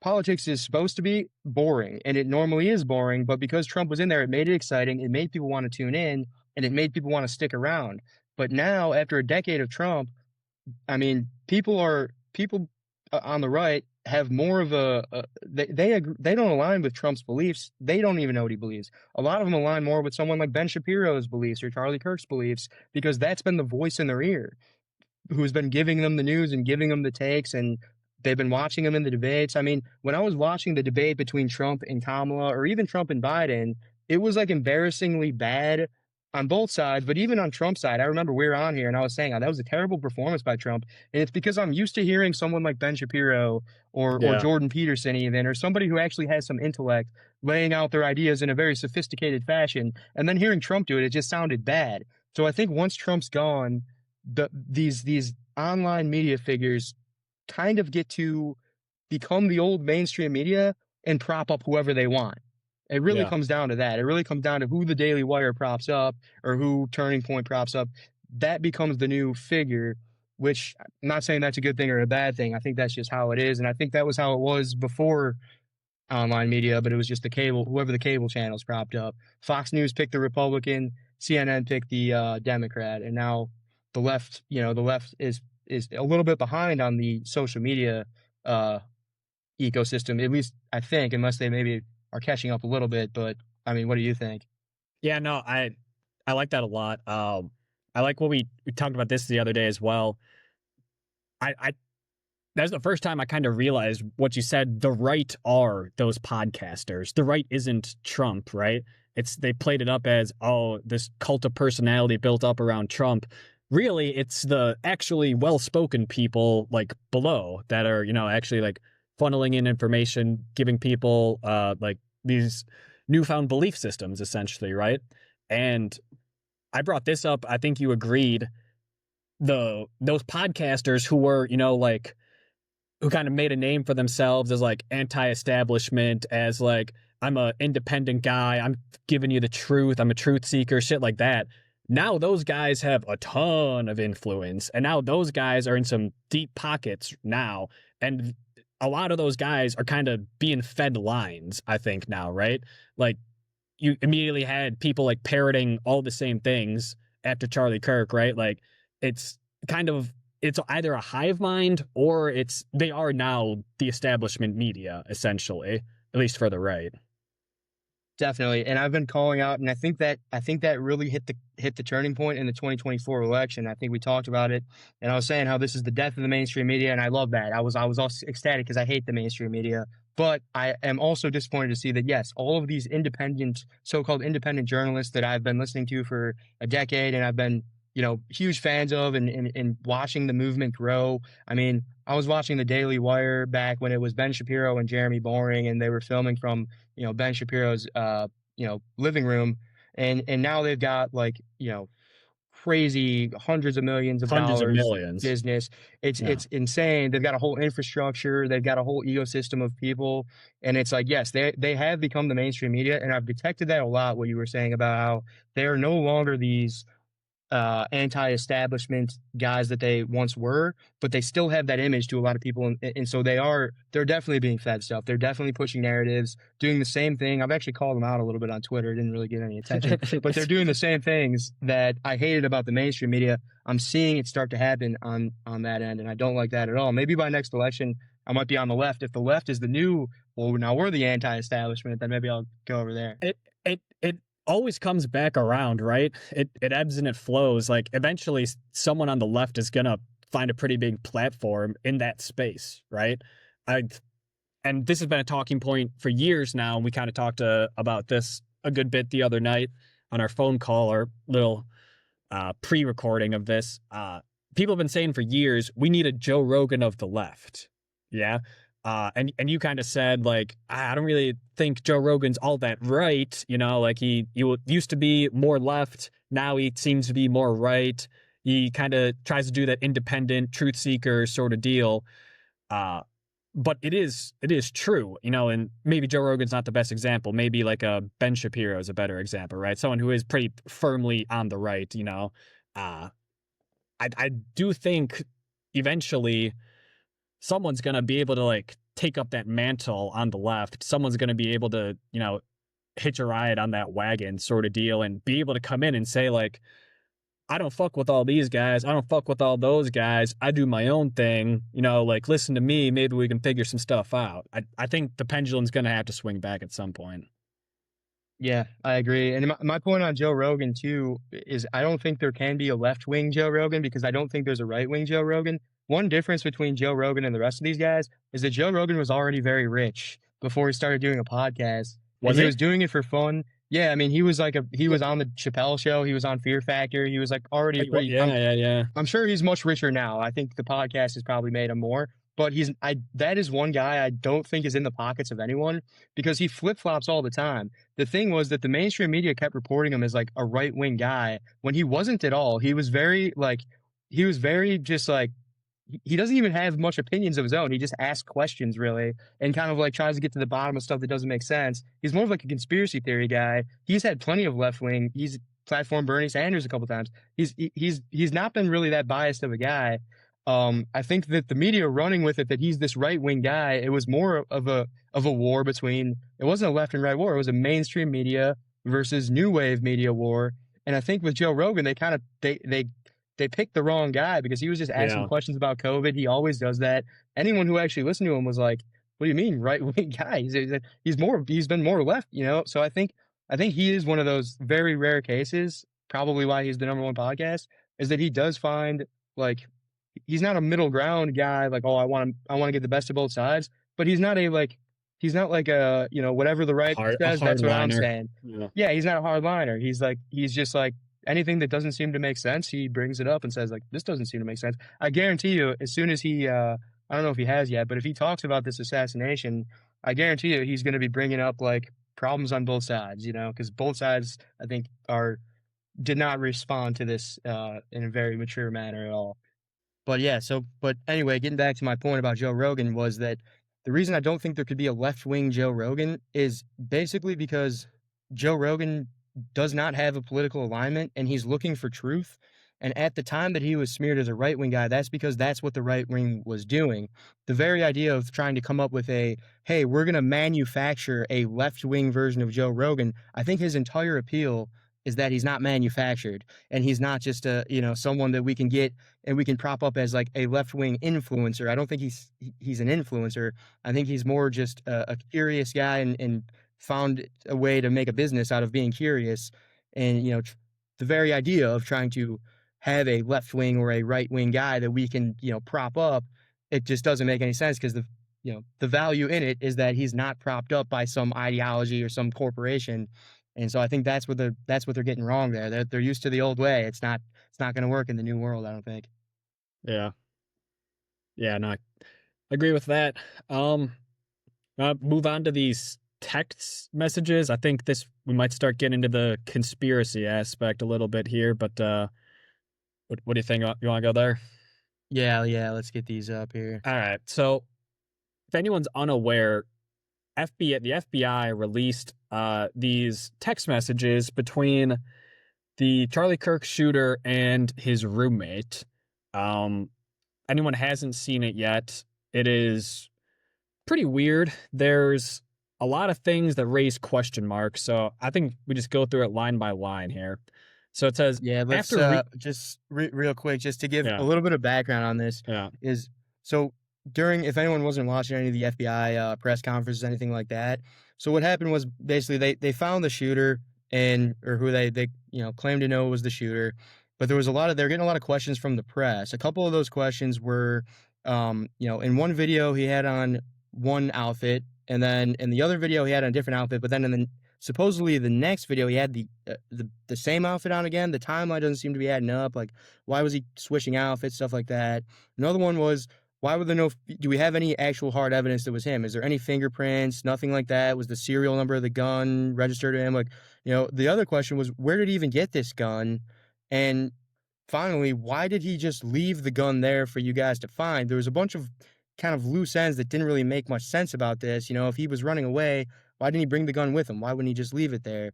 politics is supposed to be boring, and it normally is boring, but because Trump was in there, it made it exciting, it made people want to tune in, and it made people want to stick around. But now, after a decade of Trump, I mean, people on the right have more of they don't align with Trump's beliefs. They don't even know what he believes. A lot of them align more with someone like Ben Shapiro's beliefs or Charlie Kirk's beliefs because that's been the voice in their ear, who's been giving them the news and giving them the takes, and they've been watching them in the debates. I mean, when I was watching the debate between Trump and Kamala, or even Trump and Biden, it was like embarrassingly bad on both sides. But even on Trump's side, I remember we were on here and I was saying, oh, that was a terrible performance by Trump. And it's because I'm used to hearing someone like Ben Shapiro or Jordan Peterson even, or somebody who actually has some intellect laying out their ideas in a very sophisticated fashion. And then hearing Trump do it, it just sounded bad. So I think once Trump's gone, these online media figures kind of get to become the old mainstream media and prop up whoever they want. It really comes down to that. It really comes down to who the Daily Wire props up or who Turning Point props up. That becomes the new figure, which I'm not saying that's a good thing or a bad thing. I think that's just how it is. And I think that was how it was before online media, but it was just whoever the cable channels propped up. Fox News picked the Republican, CNN picked the Democrat, and now the left is a little bit behind on the social media ecosystem, at least I think, unless they maybe are catching up a little bit. But I mean, what do you think? Yeah, no, I like that a lot. I like what we talked about this the other day as well. I that's the first time I kind of realized what you said. The right are those podcasters. The right isn't Trump, right? They played it up as, oh, this cult of personality built up around Trump. Really, it's the actually well-spoken people like below that are, actually like funneling in information, giving people like these newfound belief systems, essentially, right? And I brought this up. I think you agreed. Those podcasters who were, who kind of made a name for themselves as like anti-establishment, as like, I'm a independent guy, I'm giving you the truth, I'm a truth seeker, shit like that. Now those guys have a ton of influence, and now those guys are in some deep pockets now, and a lot of those guys are kind of being fed lines, I think, now, right? Like, you immediately had people like parroting all the same things after Charlie Kirk, right? Like, it's either a hive mind or they are now the establishment media, essentially, at least for the right. Definitely. And I've been calling out, and I think that really hit the turning point in the 2024 election. I think we talked about it, and I was saying how this is the death of the mainstream media, and I love that. I was also ecstatic because I hate the mainstream media, but I am also disappointed to see that, yes, all of these so-called independent journalists that I've been listening to for a decade, and I've been, huge fans of and watching the movement grow. I mean, I was watching the Daily Wire back when it was Ben Shapiro and Jeremy Boring, and they were filming from, Ben Shapiro's, living room. And now they've got like, crazy hundreds of millions of dollars business. It's insane. They've got a whole infrastructure. They've got a whole ecosystem of people. And it's like, yes, they have become the mainstream media. And I've detected that a lot, what you were saying about how they are no longer these anti-establishment guys that they once were, but they still have that image to a lot of people, and so they're definitely being fed stuff. They're definitely pushing narratives, doing the same thing. I've actually called them out a little bit on Twitter. Didn't really get any attention, but they're doing the same things that I hated about the mainstream media. I'm seeing it start to happen on that end, and I don't like that at all. Maybe by next election, I might be on the left. If the left is the new, well, now we're the anti-establishment, then maybe I'll go over there. It always comes back around, right? It ebbs and it flows. Like, eventually someone on the left is gonna find a pretty big platform in that space, right? And this has been a talking point for years now, and we kind of talked about this a good bit the other night on our phone call, or little pre-recording of this. People have been saying for years, we need a Joe Rogan of the left. Yeah. And you kind of said, like, I don't really think Joe Rogan's all that right. Like he used to be more left. Now he seems to be more right. He kind of tries to do that independent truth seeker sort of deal. but it is true, and maybe Joe Rogan's not the best example. Maybe like a Ben Shapiro is a better example, right? Someone who is pretty firmly on the right, Uh, I do think eventually someone's gonna be able to like take up that mantle on the left. Someone's gonna be able to, hitch a ride on that wagon sort of deal and be able to come in and say like, I don't fuck with all these guys. I don't fuck with all those guys. I do my own thing. Like listen to me. Maybe we can figure some stuff out. I think the pendulum's gonna have to swing back at some point. Yeah, I agree. And my point on Joe Rogan too is I don't think there can be a left wing Joe Rogan because I don't think there's a right wing Joe Rogan. One difference between Joe Rogan and the rest of these guys is that Joe Rogan was already very rich before he started doing a podcast. And Was he he? was doing it for fun. Yeah, I mean, he was he was on the Chappelle show. He was on Fear Factor. He was like already a pretty. Yeah. I'm sure he's much richer now. I think the podcast has probably made him more. But that is one guy I don't think is in the pockets of anyone because he flip flops all the time. The thing was that the mainstream media kept reporting him as like a right wing guy when he wasn't at all. He was very just like he doesn't even have much opinions of his own. He just asks questions really and kind of like tries to get to the bottom of stuff that doesn't make sense. He's more of like a conspiracy theory guy. He's had plenty of left wing. He's platformed Bernie Sanders a couple times. He's not been really that biased of a guy. I think that the media running with it that he's this right wing guy, it was more of a war between. It wasn't a left and right war. It was a mainstream media versus new wave media war. And I think with Joe Rogan, they kind of they picked the wrong guy because he was just asking questions about COVID. He always does that. Anyone who actually listened to him was like, "What do you mean right wing guy? He's been more left, So I think he is one of those very rare cases. Probably why he's the number one podcast is that he does find like he's not a middle ground guy. Like, oh, I want to get the best of both sides, but he's not like a whatever the right says. That's what I'm saying. Yeah, he's not a hard liner. He's just like anything that doesn't seem to make sense, he brings it up and says like, this doesn't seem to make sense. I guarantee you, as soon as he, I don't know if he has yet, but if he talks about this assassination, I guarantee you he's going to be bringing up like problems on both sides, because both sides, I think, did not respond to this in a very mature manner at all. But yeah, but anyway, getting back to my point about Joe Rogan was that the reason I don't think there could be a left-wing Joe Rogan is basically because Joe Rogan does not have a political alignment and he's looking for truth. And at the time that he was smeared as a right-wing guy, that's because that's what the right wing was doing. The very idea of trying to come up with hey, we're going to manufacture a left-wing version of Joe Rogan, I think his entire appeal is that he's not manufactured and he's not just someone that we can get and we can prop up as like a left-wing influencer. I don't think he's an influencer. I think he's more just a curious guy and found a way to make a business out of being curious. And, the very idea of trying to have a left-wing or a right-wing guy that we can, prop up, it just doesn't make any sense because the value in it is that he's not propped up by some ideology or some corporation. And so I think that's what they're getting wrong there. They're used to the old way. It's not going to work in the new world, I don't think. Yeah. Yeah, no, I agree with that. Move on to these text messages. I think we might start getting into the conspiracy aspect a little bit here, but what do you think? You want to go there? Yeah, let's get these up here. All right. So if anyone's unaware, the FBI released these text messages between the Charlie Kirk shooter and his roommate. Anyone hasn't seen it yet, it is pretty weird. There's a lot of things that raise question marks, so I think we just go through it line by line here. So it says, let's just real quick, just to give a little bit of background on this. Is so if anyone wasn't watching any of the FBI press conferences, anything like that. So what happened was basically they found the shooter or who they claimed to know was the shooter, but they're getting a lot of questions from the press. A couple of those questions were, in one video he had on one outfit, and then in the other video he had on a different outfit, but then supposedly the next video he had the same outfit on again. The timeline doesn't seem to be adding up. Like, why was he switching outfits, stuff like that. Another one was, why would do we have any actual hard evidence that was him? Is there any fingerprints? Nothing like that. Was the serial number of the gun registered to him? Like, the other question was, where did he even get this gun? And finally, why did he just leave the gun there for you guys to find? There was a bunch of kind of loose ends that didn't really make much sense about this. You know, if he was running away, why didn't he bring the gun with him? Why wouldn't he just leave it there?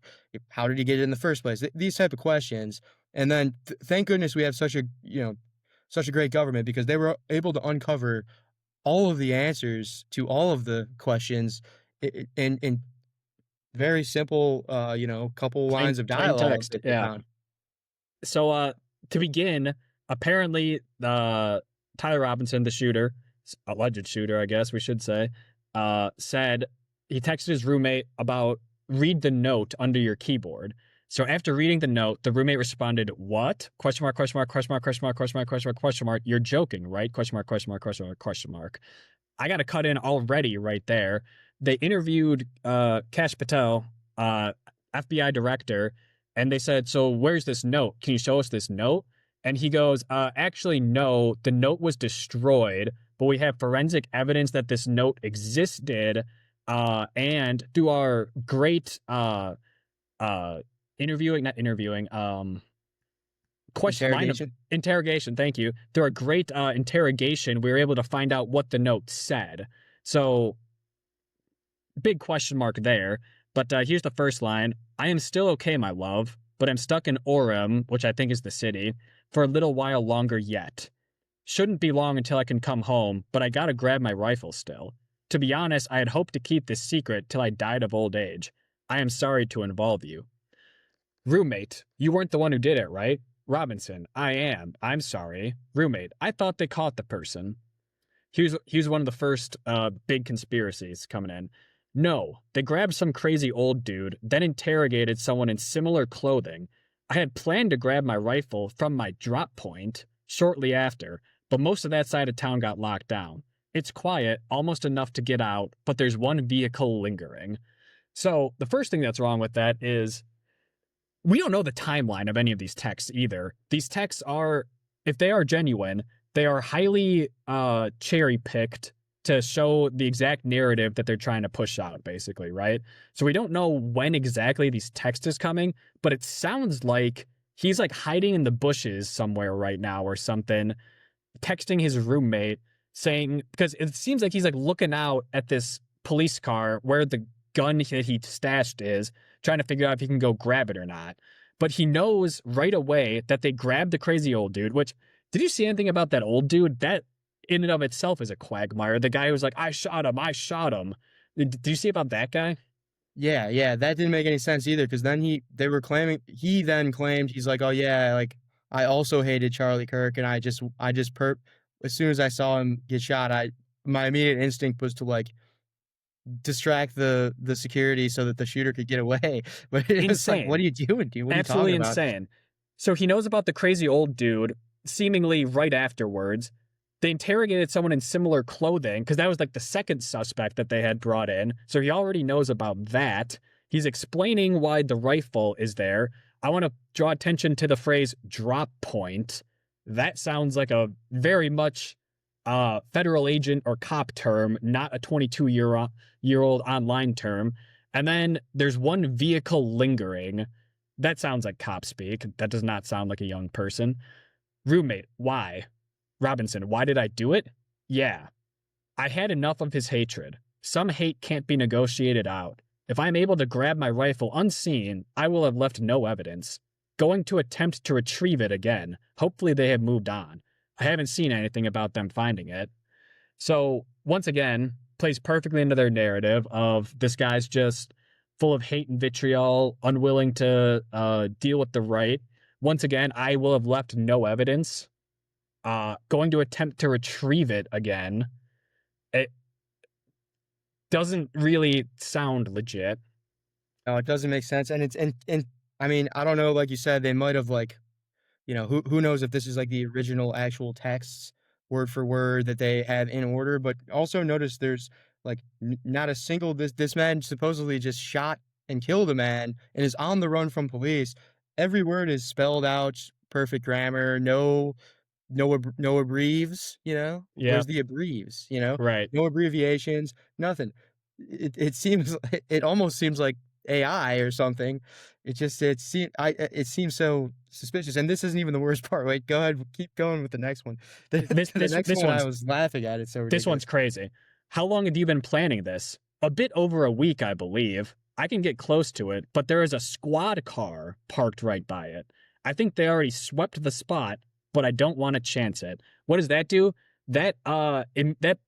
How did he get it in the first place? These type of questions. And then thank goodness we have such a, such a great government, because they were able to uncover all of the answers to all of the questions in very simple, couple lines of plain dialogue text. that they Yeah. found. So to begin, apparently Tyler Robinson, the shooter, alleged shooter, I guess we should say, said he texted his roommate about read the note under your keyboard. So after reading the note, the roommate responded, "What? Question mark, question mark, question mark, question mark, question mark, question mark, question mark. You're joking, right? Question mark, question mark, question mark, question mark." I got to cut in already right there. They interviewed Kash Patel, FBI director, and they said, "So where's this note? Can you show us this note?" And he goes, "Actually, no. The note was destroyed, but we have forensic evidence that this note existed. And through our great interviewing, not interviewing, interrogation. Thank you. Through a great interrogation, we were able to find out what the note said." So, big question mark there. But here's the first line: "I am still okay, my love, but I'm stuck in Orem," which I think is the city, "for a little while longer yet. Shouldn't be long until I can come home, but I gotta grab my rifle still. To be honest, I had hoped to keep this secret till I died of old age. I am sorry to involve you." Roommate: "You weren't the one who did it, right?" Robinson: "I am. I'm sorry." Roommate: "I thought they caught the person." Here's one of the first big conspiracies coming in. "No, they grabbed some crazy old dude, then interrogated someone in similar clothing. I had planned to grab my rifle from my drop point shortly after, but most of that side of town got locked down. It's quiet, almost enough to get out, but there's one vehicle lingering." So the first thing that's wrong with that is we don't know the timeline of any of these texts either. These texts are, if they are genuine, they are highly cherry-picked to show the exact narrative that they're trying to push out, basically, right? So we don't know when exactly these text is coming, but it sounds like he's like hiding in the bushes somewhere right now or something, texting his roommate saying, because it seems like he's like looking out at this police car where the gun that he stashed is, trying to figure out if he can go grab it or not. But he knows right away that they grabbed the crazy old dude, which, did you see anything about that old dude? That in and of itself is a quagmire. The guy who was like, I shot him. Did you see about that guy? Yeah, that didn't make any sense either, because then he then claimed, he's like, "Oh yeah, like I also hated Charlie Kirk, and as soon as I saw him get shot, my immediate instinct was to like distract the security so that the shooter could get away." But it was like, what are you doing, dude? What are Absolutely you talking about? insane. So he knows about the crazy old dude seemingly right afterwards. They interrogated someone in similar clothing because that was like the second suspect that they had brought in. So he already knows about that. He's explaining why the rifle is there. I want to draw attention to the phrase drop point. That sounds like a very much federal agent or cop term, not a 22-year-old online term. And then there's one vehicle lingering. That sounds like cop speak. That does not sound like a young person. Roommate: "Why?" Robinson: "Why did I do it? Yeah. I had enough of his hatred. Some hate can't be negotiated out. If I'm able to grab my rifle unseen, I will have left no evidence. Going to attempt to retrieve it again. Hopefully they have moved on. I haven't seen anything about them finding it." So, once again, plays perfectly into their narrative of this guy's just full of hate and vitriol, unwilling to deal with the right. Once again, I will have left no evidence. Going to attempt to retrieve it again. It doesn't really sound legit. No, it doesn't make sense. And I mean, I don't know, like you said, they might have like, who knows if this is like the original actual texts word for word that they have in order. But also notice there's like not a single, this man supposedly just shot and killed a man and is on the run from police. Every word is spelled out, perfect grammar, no abbreves, Yeah. Where's the abbreves, Right. No abbreviations, nothing. It almost seems like AI or something. It seems so suspicious. And this isn't even the worst part. Wait, go ahead, keep going with the next one. The next one I was laughing at. It's so This ridiculous. one's crazy. How long have you been planning this? A bit over a week, I believe. I can get close to it, but there is a squad car parked right by it. I think they already swept the spot, but I don't want to chance it. What does that do? That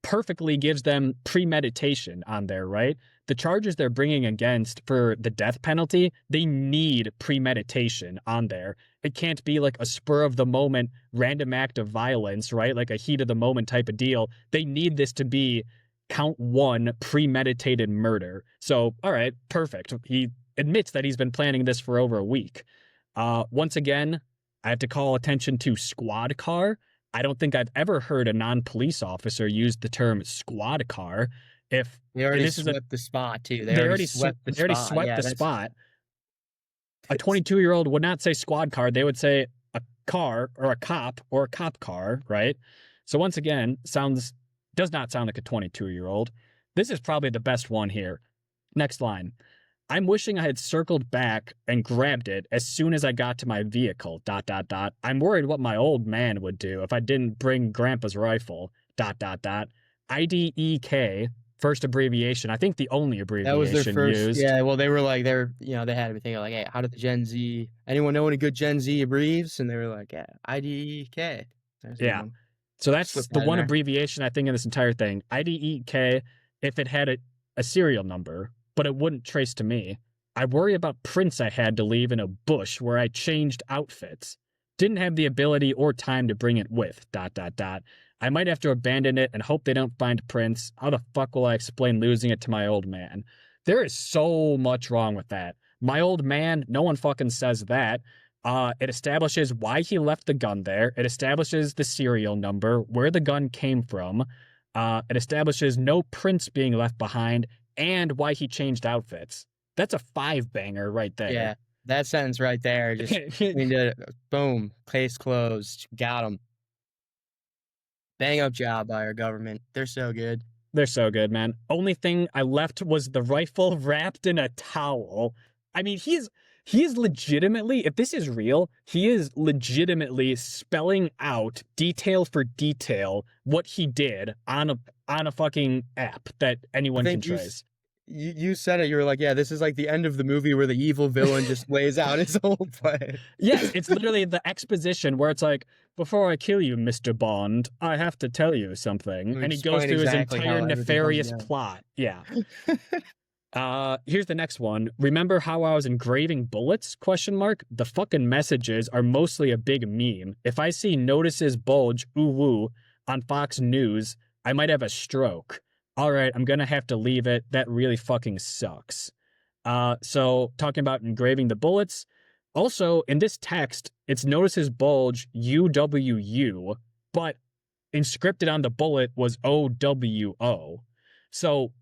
perfectly gives them premeditation on there, right? The charges they're bringing against for the death penalty, they need premeditation on there. It can't be like a spur of the moment random act of violence, right? Like a heat of the moment type of deal. They need this to be count one premeditated murder. So, all right, perfect. He admits that he's been planning this for over a week. Once again, I have to call attention to squad car. I don't think I've ever heard a non-police officer use the term squad car. If They already swept the spot too. They already swept the spot. A 22-year-old would not say squad car. They would say a car or a cop or a cop car, right? So once again, does not sound like a 22-year-old. This is probably the best one here. Next line. I'm wishing I had circled back and grabbed it as soon as I got to my vehicle, ... I'm worried what my old man would do if I didn't bring Grandpa's rifle, ... IDEK, first abbreviation. I think the only abbreviation that was their first used. Yeah, well, they were like, they had to be thinking like, hey, how did the Gen Z, anyone know any good Gen Z abbreviations? And they were like, yeah, IDEK. Yeah. So that's the one abbreviation I think in this entire thing. IDEK, if it had a serial number, but it wouldn't trace to me. I worry about prints I had to leave in a bush where I changed outfits. Didn't have the ability or time to bring it with, ... I might have to abandon it and hope they don't find prints. How the fuck will I explain losing it to my old man? There is so much wrong with that. My old man, no one fucking says that. It establishes why he left the gun there. It establishes the serial number, where the gun came from. It establishes no prints being left behind, and why he changed outfits. That's a 5-banger right there. Yeah, that sentence right there, just boom, case closed, got him. Bang up job by our government. They're so good. They're so good, man. Only thing I left was the rifle wrapped in a towel. I mean, he is legitimately, if this is real, he is legitimately spelling out detail for detail what he did on a fucking app that anyone can trace. You said it. You were like, yeah, this is like the end of the movie where the evil villain just lays out his whole plan. Yes, it's literally the exposition where it's like, before I kill you, Mr. Bond, I have to tell you something. And he goes through his entire nefarious plot. Yeah. Here's the next one. Remember how I was engraving bullets? ? The fucking messages are mostly a big meme. If I see notices bulge, ooh woo, on Fox News, I might have a stroke. All right, I'm gonna have to leave it. That really fucking sucks. So talking about engraving the bullets. Also, in this text, it's notices bulge UWU, but inscripted on the bullet was OWO. So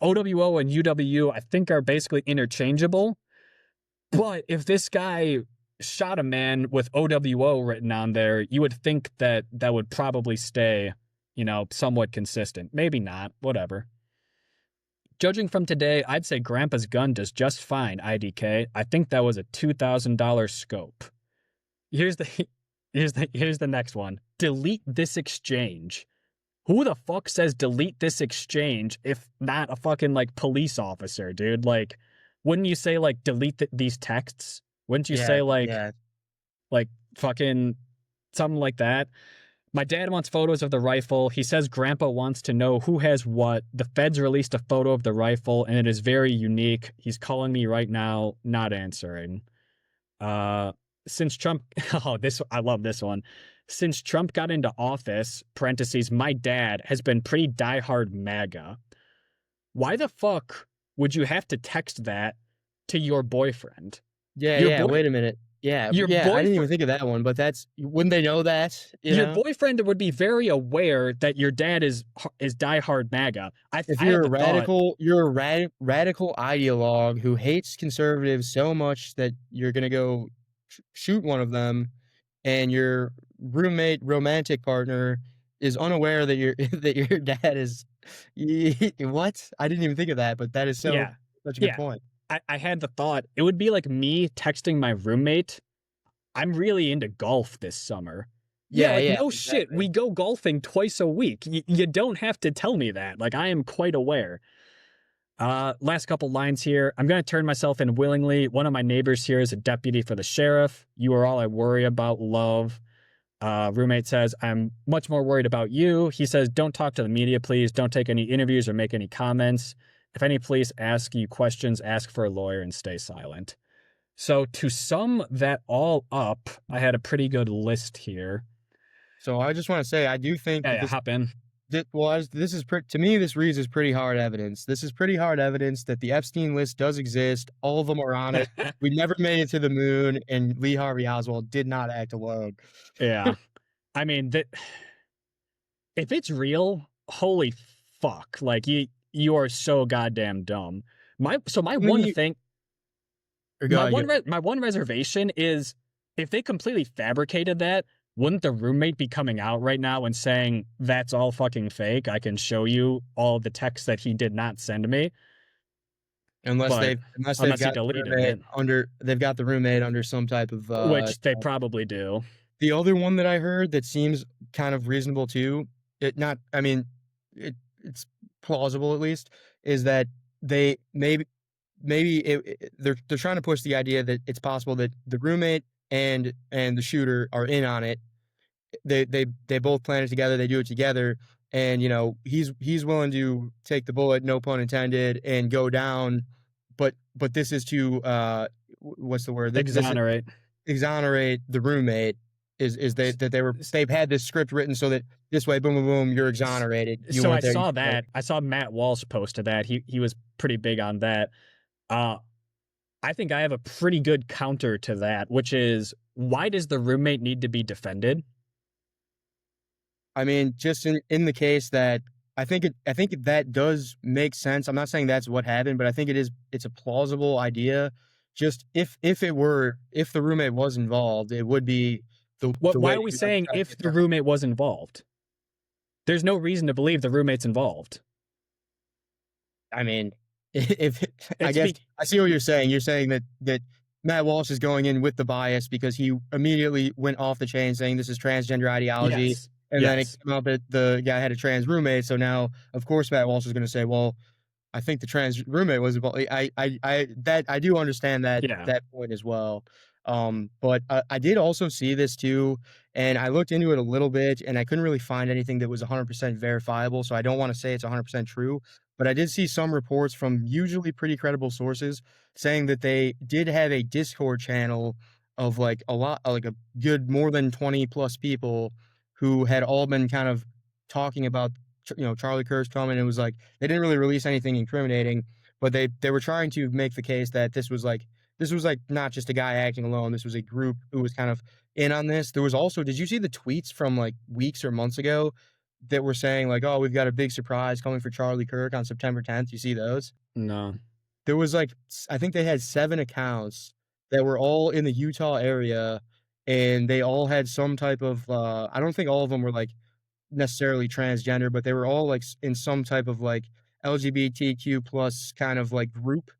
OWO and UWU, I think, are basically interchangeable. But if this guy shot a man with OWO written on there, you would think that that would probably stay, somewhat consistent. Maybe not. Whatever. Judging from today, I'd say Grandpa's gun does just fine, IDK. I think that was a $2,000 scope. Here's the next one. Delete this exchange. Who the fuck says delete this exchange if not a fucking, police officer, dude? Wouldn't you say, delete these texts? Wouldn't you say, fucking something like that? My dad wants photos of the rifle. He says Grandpa wants to know who has what. The feds released a photo of the rifle, and it is very unique. He's calling me right now, not answering. Since Trump... I love this one. Since Trump got into office, parentheses, my dad has been pretty diehard MAGA. Why the fuck would you have to text that to your boyfriend? Yeah, wait a minute. Yeah, I didn't even think of that one, but wouldn't they know that? Your boyfriend would be very aware that your dad is diehard MAGA. If you're a radical, you're a radical ideologue who hates conservatives so much that you're gonna go shoot one of them, and your romantic partner is unaware that your dad is what? I didn't even think of that, but that is such a good point. I had the thought it would be like me texting my roommate, I'm really into golf this summer. Yeah, like no shit. We go golfing twice a week. You don't have to tell me that. Like, I am quite aware. Last couple lines here. I'm going to turn myself in willingly. One of my neighbors here is a deputy for the sheriff. You are all I worry about, love. Roommate says, I'm much more worried about you. He says, don't talk to the media, please. Don't take any interviews or make any comments. If any police ask you questions, ask for a lawyer and stay silent. So to sum that all up, I had a pretty good list here. So I just want to say, I do think hop in. This is to me, this reads as pretty hard evidence. This is pretty hard evidence that the Epstein list does exist. All of them are on it. We never made it to the moon, and Lee Harvey Oswald did not act alone. Yeah. I mean, if it's real, holy fuck. Like, you are so goddamn dumb. My one reservation is if they completely fabricated that, wouldn't the roommate be coming out right now and saying that's all fucking fake? I can show you all the texts that he did not send me. Unless they've got the roommate under some type of which they probably do. The other one that I heard that seems kind of reasonable too, it's plausible at least, is that they they're trying to push the idea that it's possible that the roommate and the shooter are in on it. They both plan it together. They do it together, and he's willing to take the bullet, no pun intended, and go down. But this is to what's the word? Exonerate the roommate. They've had this script written so that this way, boom, boom, boom, you're exonerated. I saw that. I saw Matt Walsh posted that. He was pretty big on that. I think I have a pretty good counter to that, which is, why does the roommate need to be defended? I mean, just in the case that I think that does make sense. I'm not saying that's what happened, but I think it's a plausible idea. Just if the roommate was involved, it would be why are we saying if the roommate was involved? There's no reason to believe the roommate's involved. I mean, I see what you're saying. You're saying that Matt Walsh is going in with the bias because he immediately went off the chain saying this is transgender ideology. Yes. And then it came out that the guy had a trans roommate. So now, of course, Matt Walsh is going to say, well, I think the trans roommate was involved. I do understand that point as well. But I did also see this too, and I looked into it a little bit, and I couldn't really find anything that was 100% verifiable. So I don't want to say it's 100% true, but I did see some reports from usually pretty credible sources saying that they did have a Discord channel of like a good more than 20 plus people who had all been kind of talking about, Charlie Kirk's coming. It was like, they didn't really release anything incriminating, but they were trying to make the case that this was not just a guy acting alone. This was a group who was kind of in on this. There was also, did you see the tweets from like weeks or months ago that were saying like, oh, we've got a big surprise coming for Charlie Kirk on September 10th. You see those? No. There was like, I think they had 7 accounts that were all in the Utah area, and they all had some type of, I don't think all of them were like necessarily transgender, but they were all like in some type of like LGBTQ plus kind of like group.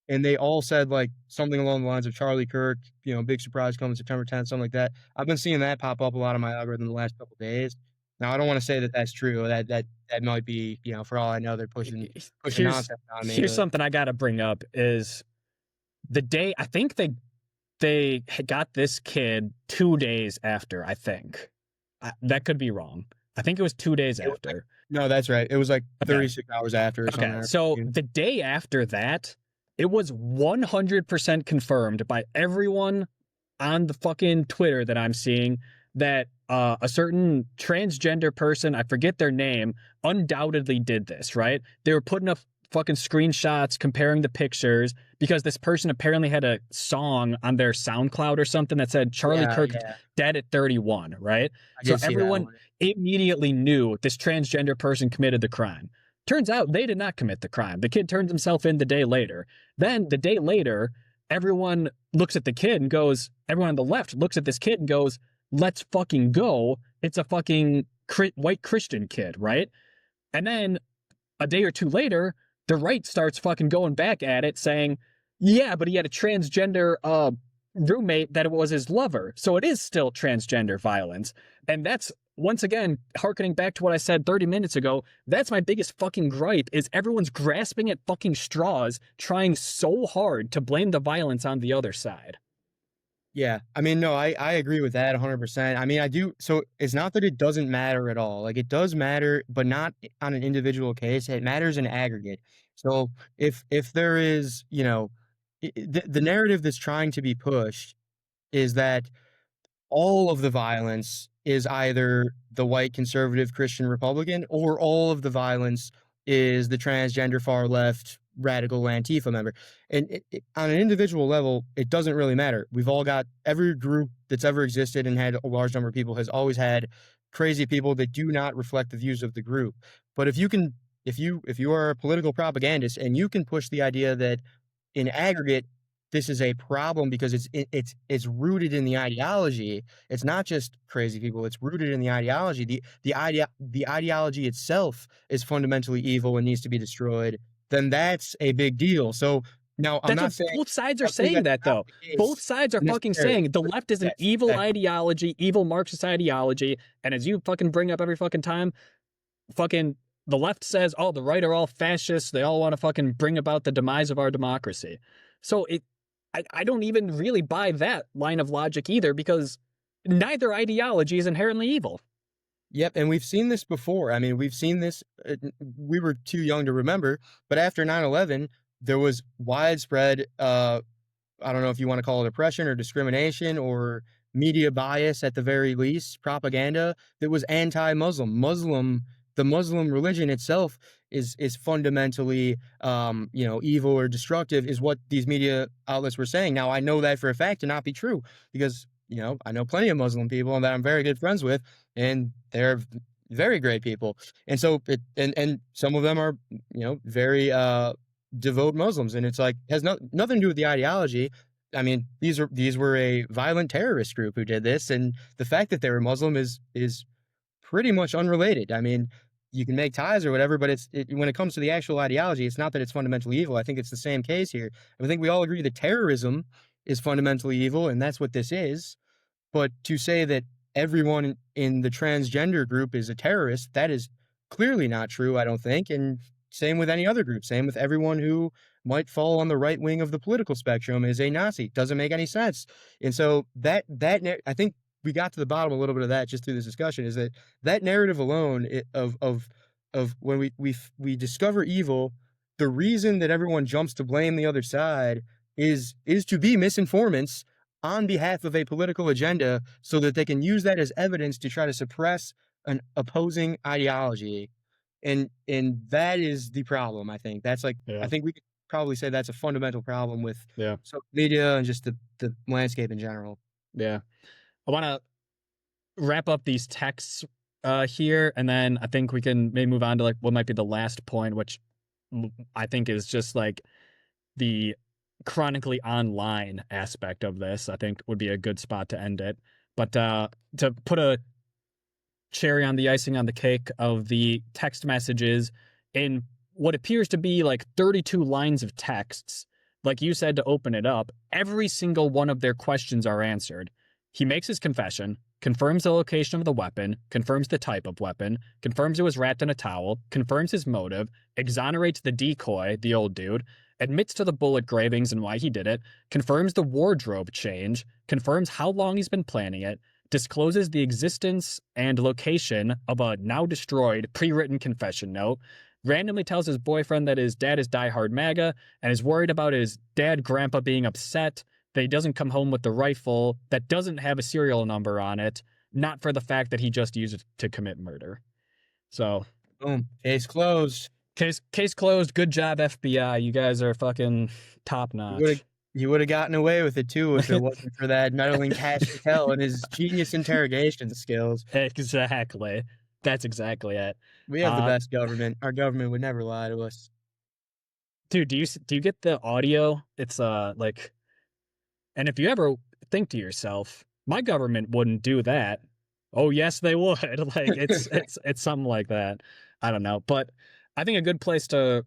And they all said like something along the lines of Charlie Kirk, big surprise coming September 10th, something like that. I've been seeing that pop up a lot on my algorithm the last couple of days. Now, I don't want to say that that's true. That might be, for all I know, they're pushing nonsense on me. Here's something I got to bring up is the day, I think they got this kid 2 days after, I think. That could be wrong. I think it was 2 days after. No, that's right. It was like 36 hours after or something. Okay, so the day after that, it was 100% confirmed by everyone on the fucking Twitter that I'm seeing that a certain transgender person, I forget their name, undoubtedly did this, right? They were putting up fucking screenshots, comparing the pictures, because this person apparently had a song on their SoundCloud or something that said Charlie Kirk dead at 31, right? So everyone immediately knew this transgender person committed the crime. Turns out they did not commit the crime. The kid turns himself in the day later. Then the day later, everyone looks at the kid and goes, everyone on the left looks at this kid and goes, let's fucking go. It's a fucking white Christian kid, right? And then a day or two later, the right starts fucking going back at it saying, Yeah, but he had a transgender roommate that was his lover. So it is still transgender violence. And that's, once again, harkening back to what I said 30 minutes ago, that's my biggest fucking gripe is everyone's grasping at fucking straws, trying so hard to blame the violence on the other side. Yeah. I mean, no, I agree with that 100%. I mean, I do. So it's not that it doesn't matter at all. Like it does matter, but not on an individual case. It matters in aggregate. So if there is, the narrative that's trying to be pushed is that all of the violence is either the white conservative Christian Republican or all of the violence is the transgender far left radical Antifa member. And on an individual level, it doesn't really matter. We've all got every group that's ever existed and had a large number of people has always had crazy people that do not reflect the views of the group. But if you are a political propagandist and you can push the idea that in aggregate this is a problem because it's rooted in the ideology. It's not just crazy people. It's rooted in the ideology. The ideology itself is fundamentally evil and needs to be destroyed. Then that's a big deal. So now I'm That's not what saying both sides are I'm saying saying that's that not though. the case Both sides are fucking necessarily. saying the left is an Yes, evil exactly. ideology, evil Marxist ideology, and as you fucking bring up every fucking time, fucking the left says, oh, the right are all fascists. They all want to fucking bring about the demise of our democracy. So I don't even really buy that line of logic either because neither ideology is inherently evil. Yep, and we've seen this before. I mean, we've seen this. We were too young to remember, but after 9/11, there was widespread I don't know if you want to call it oppression or discrimination or media bias at the very least, propaganda that was anti-Muslim. The Muslim religion itself is fundamentally evil or destructive, is what these media outlets were saying. Now I know that for a fact to not be true because I know plenty of Muslim people that I'm very good friends with, and they're very great people. And so and some of them are very devout Muslims, and it's like has nothing to do with the ideology. I mean, these were a violent terrorist group who did this, and the fact that they were Muslim is pretty much unrelated. I mean, you can make ties or whatever, but when it comes to the actual ideology, it's not that it's fundamentally evil. I think it's the same case here. I think we all agree that terrorism is fundamentally evil, and that's what this is. But to say that everyone in the transgender group is a terrorist, that is clearly not true, I don't think. And same with any other group, same with everyone who might fall on the right wing of the political spectrum is a Nazi. Doesn't make any sense. And so I think we got to the bottom a little bit of that just through this discussion is that narrative alone of when we discover evil, the reason that everyone jumps to blame the other side is to be misinformants on behalf of a political agenda so that they can use that as evidence to try to suppress an opposing ideology. And that is the problem, I think. That's like I Yeah. think we could probably say that's a fundamental problem with Yeah. social media and just the landscape in general. Yeah. I want to wrap up these texts here, and then I think we can maybe move on to like what might be the last point, which I think is just like the chronically online aspect of this. I think would be a good spot to end it. But to put a cherry on the icing on the cake of the text messages in what appears to be like 32 lines of texts, like you said to open it up, every single one of their questions are answered. He makes his confession, confirms the location of the weapon, confirms the type of weapon, confirms it was wrapped in a towel, confirms his motive, exonerates the decoy, the old dude, admits to the bullet gravings and why he did it, confirms the wardrobe change, confirms how long he's been planning it, discloses the existence and location of a now destroyed pre-written confession note, randomly tells his boyfriend that his dad is diehard MAGA and is worried about his dad grandpa being upset that he doesn't come home with the rifle that doesn't have a serial number on it, not for the fact that he just used it to commit murder. So, Boom. Case closed. case closed. Good job, FBI. You guys are fucking top notch. You would have gotten away with it too if it wasn't for that meddling Cash Patel and his genius interrogation skills. Exactly. That's exactly it. We have the best government. Our government would never lie to us. Dude, do you get the audio? It's like, and if you ever think to yourself, my government wouldn't do that. Oh yes, they would. Like it's something like that. I don't know, but I think a good place to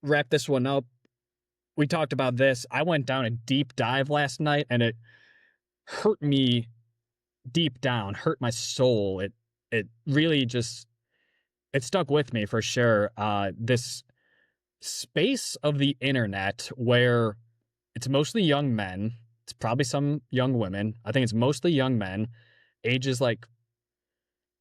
wrap this one up we talked about this. I went down a deep dive last night, and it hurt me deep down, hurt my soul. It really just it stuck with me for sure. This space of the internet where it's mostly young men. It's probably some young women. I think it's mostly young men, ages like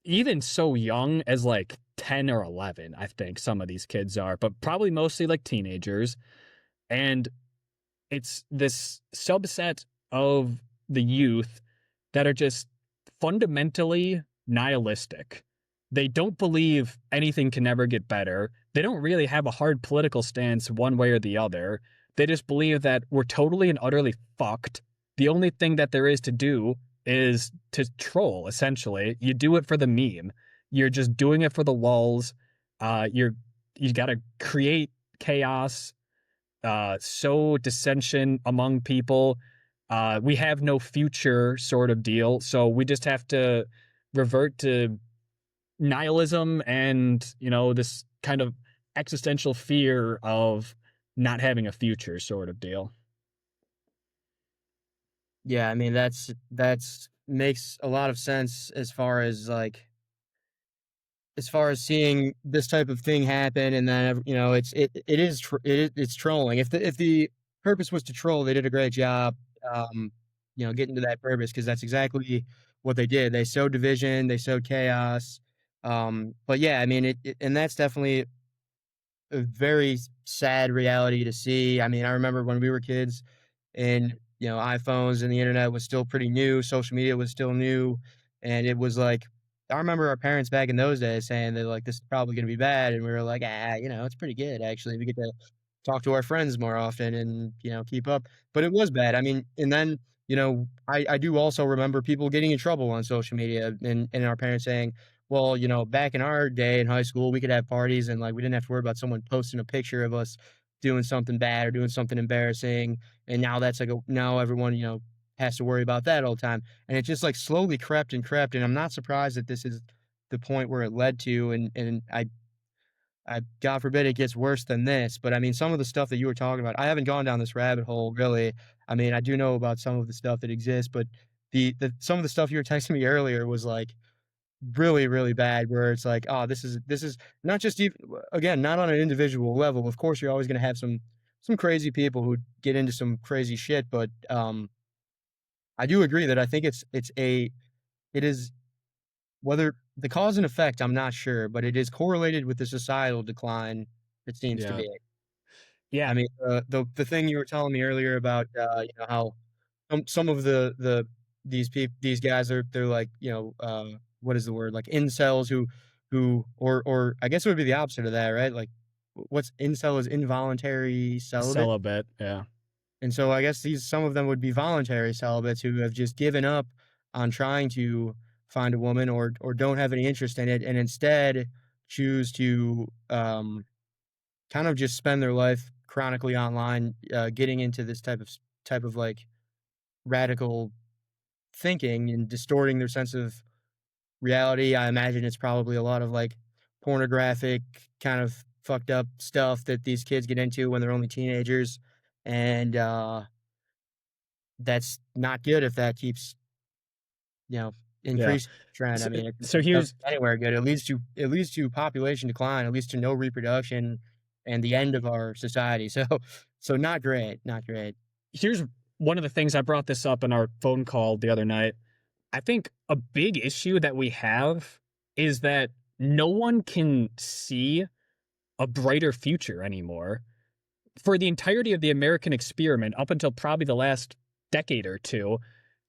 even so young as like 10 or 11. I think some of these kids are, but probably mostly like teenagers. And it's this subset of the youth that are just fundamentally nihilistic. They don't believe anything can ever get better. They don't really have a hard political stance one way or the other. They just believe that we're totally and utterly fucked. The only thing that there is to do is to troll, essentially. You do it for the meme. You're just doing it for the lulz. You got to create chaos, sow dissension among people. We have no future sort of deal. So we just have to revert to nihilism and, this kind of existential fear of not having a future sort of deal. Yeah, I mean that's makes a lot of sense as far as seeing this type of thing happen, and then it's trolling. If the purpose was to troll, they did a great job, getting to that purpose, because that's exactly what they did. They sowed division, they sowed chaos. But yeah, I mean and that's definitely a very sad reality to see. I mean, I remember when we were kids, and iPhones and the internet was still pretty new, social media was still new, and it was like I remember our parents back in those days saying that like this is probably going to be bad, and we were like, it's pretty good actually. We get to talk to our friends more often and keep up. But it was bad. I mean, and then I do also remember people getting in trouble on social media, and our parents saying, well, back in our day in high school, we could have parties and like we didn't have to worry about someone posting a picture of us doing something bad or doing something embarrassing. And now that's like now everyone, has to worry about that all the time. And it just like slowly crept and crept. And I'm not surprised that this is the point where it led to. And I God forbid it gets worse than this. But I mean, some of the stuff that you were talking about, I haven't gone down this rabbit hole really. I mean, I do know about some of the stuff that exists, but the some of the stuff you were texting me earlier was like really, really bad, where it's like, oh, this is not just even, again, not on an individual level. Of course, you're always going to have some crazy people who get into some crazy shit, but I do agree that I think it is, whether the cause and effect, I'm not sure, but it is correlated with the societal decline. It seems to Yeah. be. I Yeah. mean, the thing you were telling me earlier about how some of these guys they're like what is the word, like incels who or I guess it would be the opposite of that, right? Like what's incel is involuntary celibate. Celibate. Yeah. And so I guess some of them would be voluntary celibates who have just given up on trying to find a woman, or don't have any interest in it, and instead choose to kind of just spend their life chronically online, getting into this type of like radical thinking and distorting their sense of reality. I imagine it's probably a lot of like pornographic kind of fucked up stuff that these kids get into when they're only teenagers. And that's not good if that keeps, Yeah. increasing trend. So, I mean, so it doesn't here's anywhere good. It leads to population decline, it leads to no reproduction and the end of our society. So not great, not great. here's one of the things. I brought this up in our phone call the other night. I think a big issue that we have is that no one can see a brighter future anymore. For the entirety of the American experiment, up until probably the last decade or two,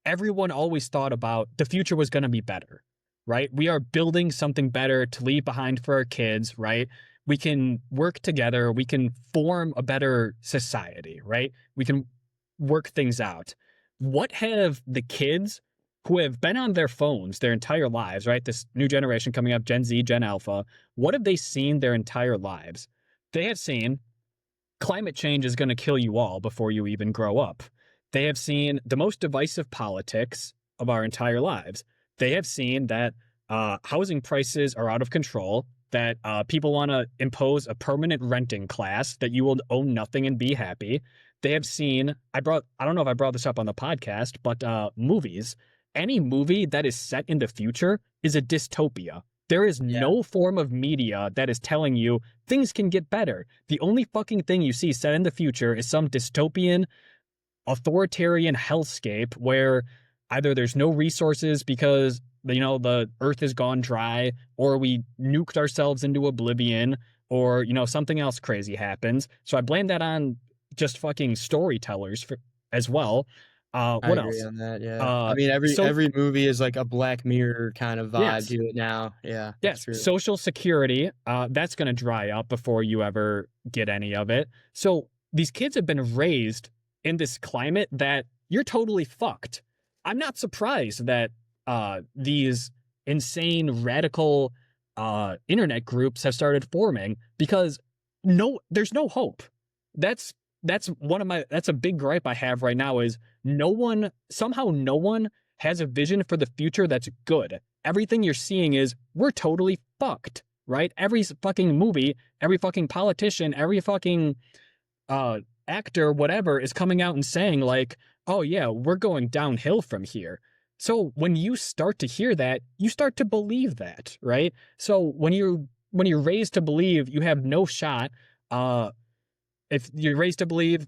everyone always thought about the future was going to be better, right? We are building something better to leave behind for our kids, right? We can work together. We can form a better society, right? We can work things out. What have the kids who have been on their phones their entire lives, right? This new generation coming up, Gen Z, Gen Alpha, what have they seen their entire lives? They have seen climate change is going to kill you all before you even grow up. They have seen the most divisive politics of our entire lives. They have seen that housing prices are out of control. that people want to impose a permanent renting class that you will own nothing and be happy. They have seen, I don't know if I brought this up on the podcast, but movies, any movie that is set in the future is a dystopia. There is Yeah. no form of media that is telling you things can get better. The only fucking thing you see set in the future is some dystopian, authoritarian hellscape where either there's no resources because the earth has gone dry, or we nuked ourselves into oblivion, or something else crazy happens. So I blame that on just fucking storytellers as well. I What agree else? on that. Yeah. I mean, So every movie is like a Black Mirror kind of vibe yes, to it now. Yeah, that's yes, true. social security, that's going to dry up before you ever get any of it. So these kids have been raised in this climate that you're totally fucked. I'm not surprised that these insane radical internet groups have started forming, because there's no hope. That's that's a big gripe I have right now, is no one has a vision for the future that's good. Everything you're seeing is we're totally fucked, right? Every fucking movie, every fucking politician, every fucking actor, whatever, is coming out and saying like, oh yeah, we're going downhill from here. So when you start to hear that, you start to believe that, right? So when you're raised to believe you have no shot, if you're raised to believe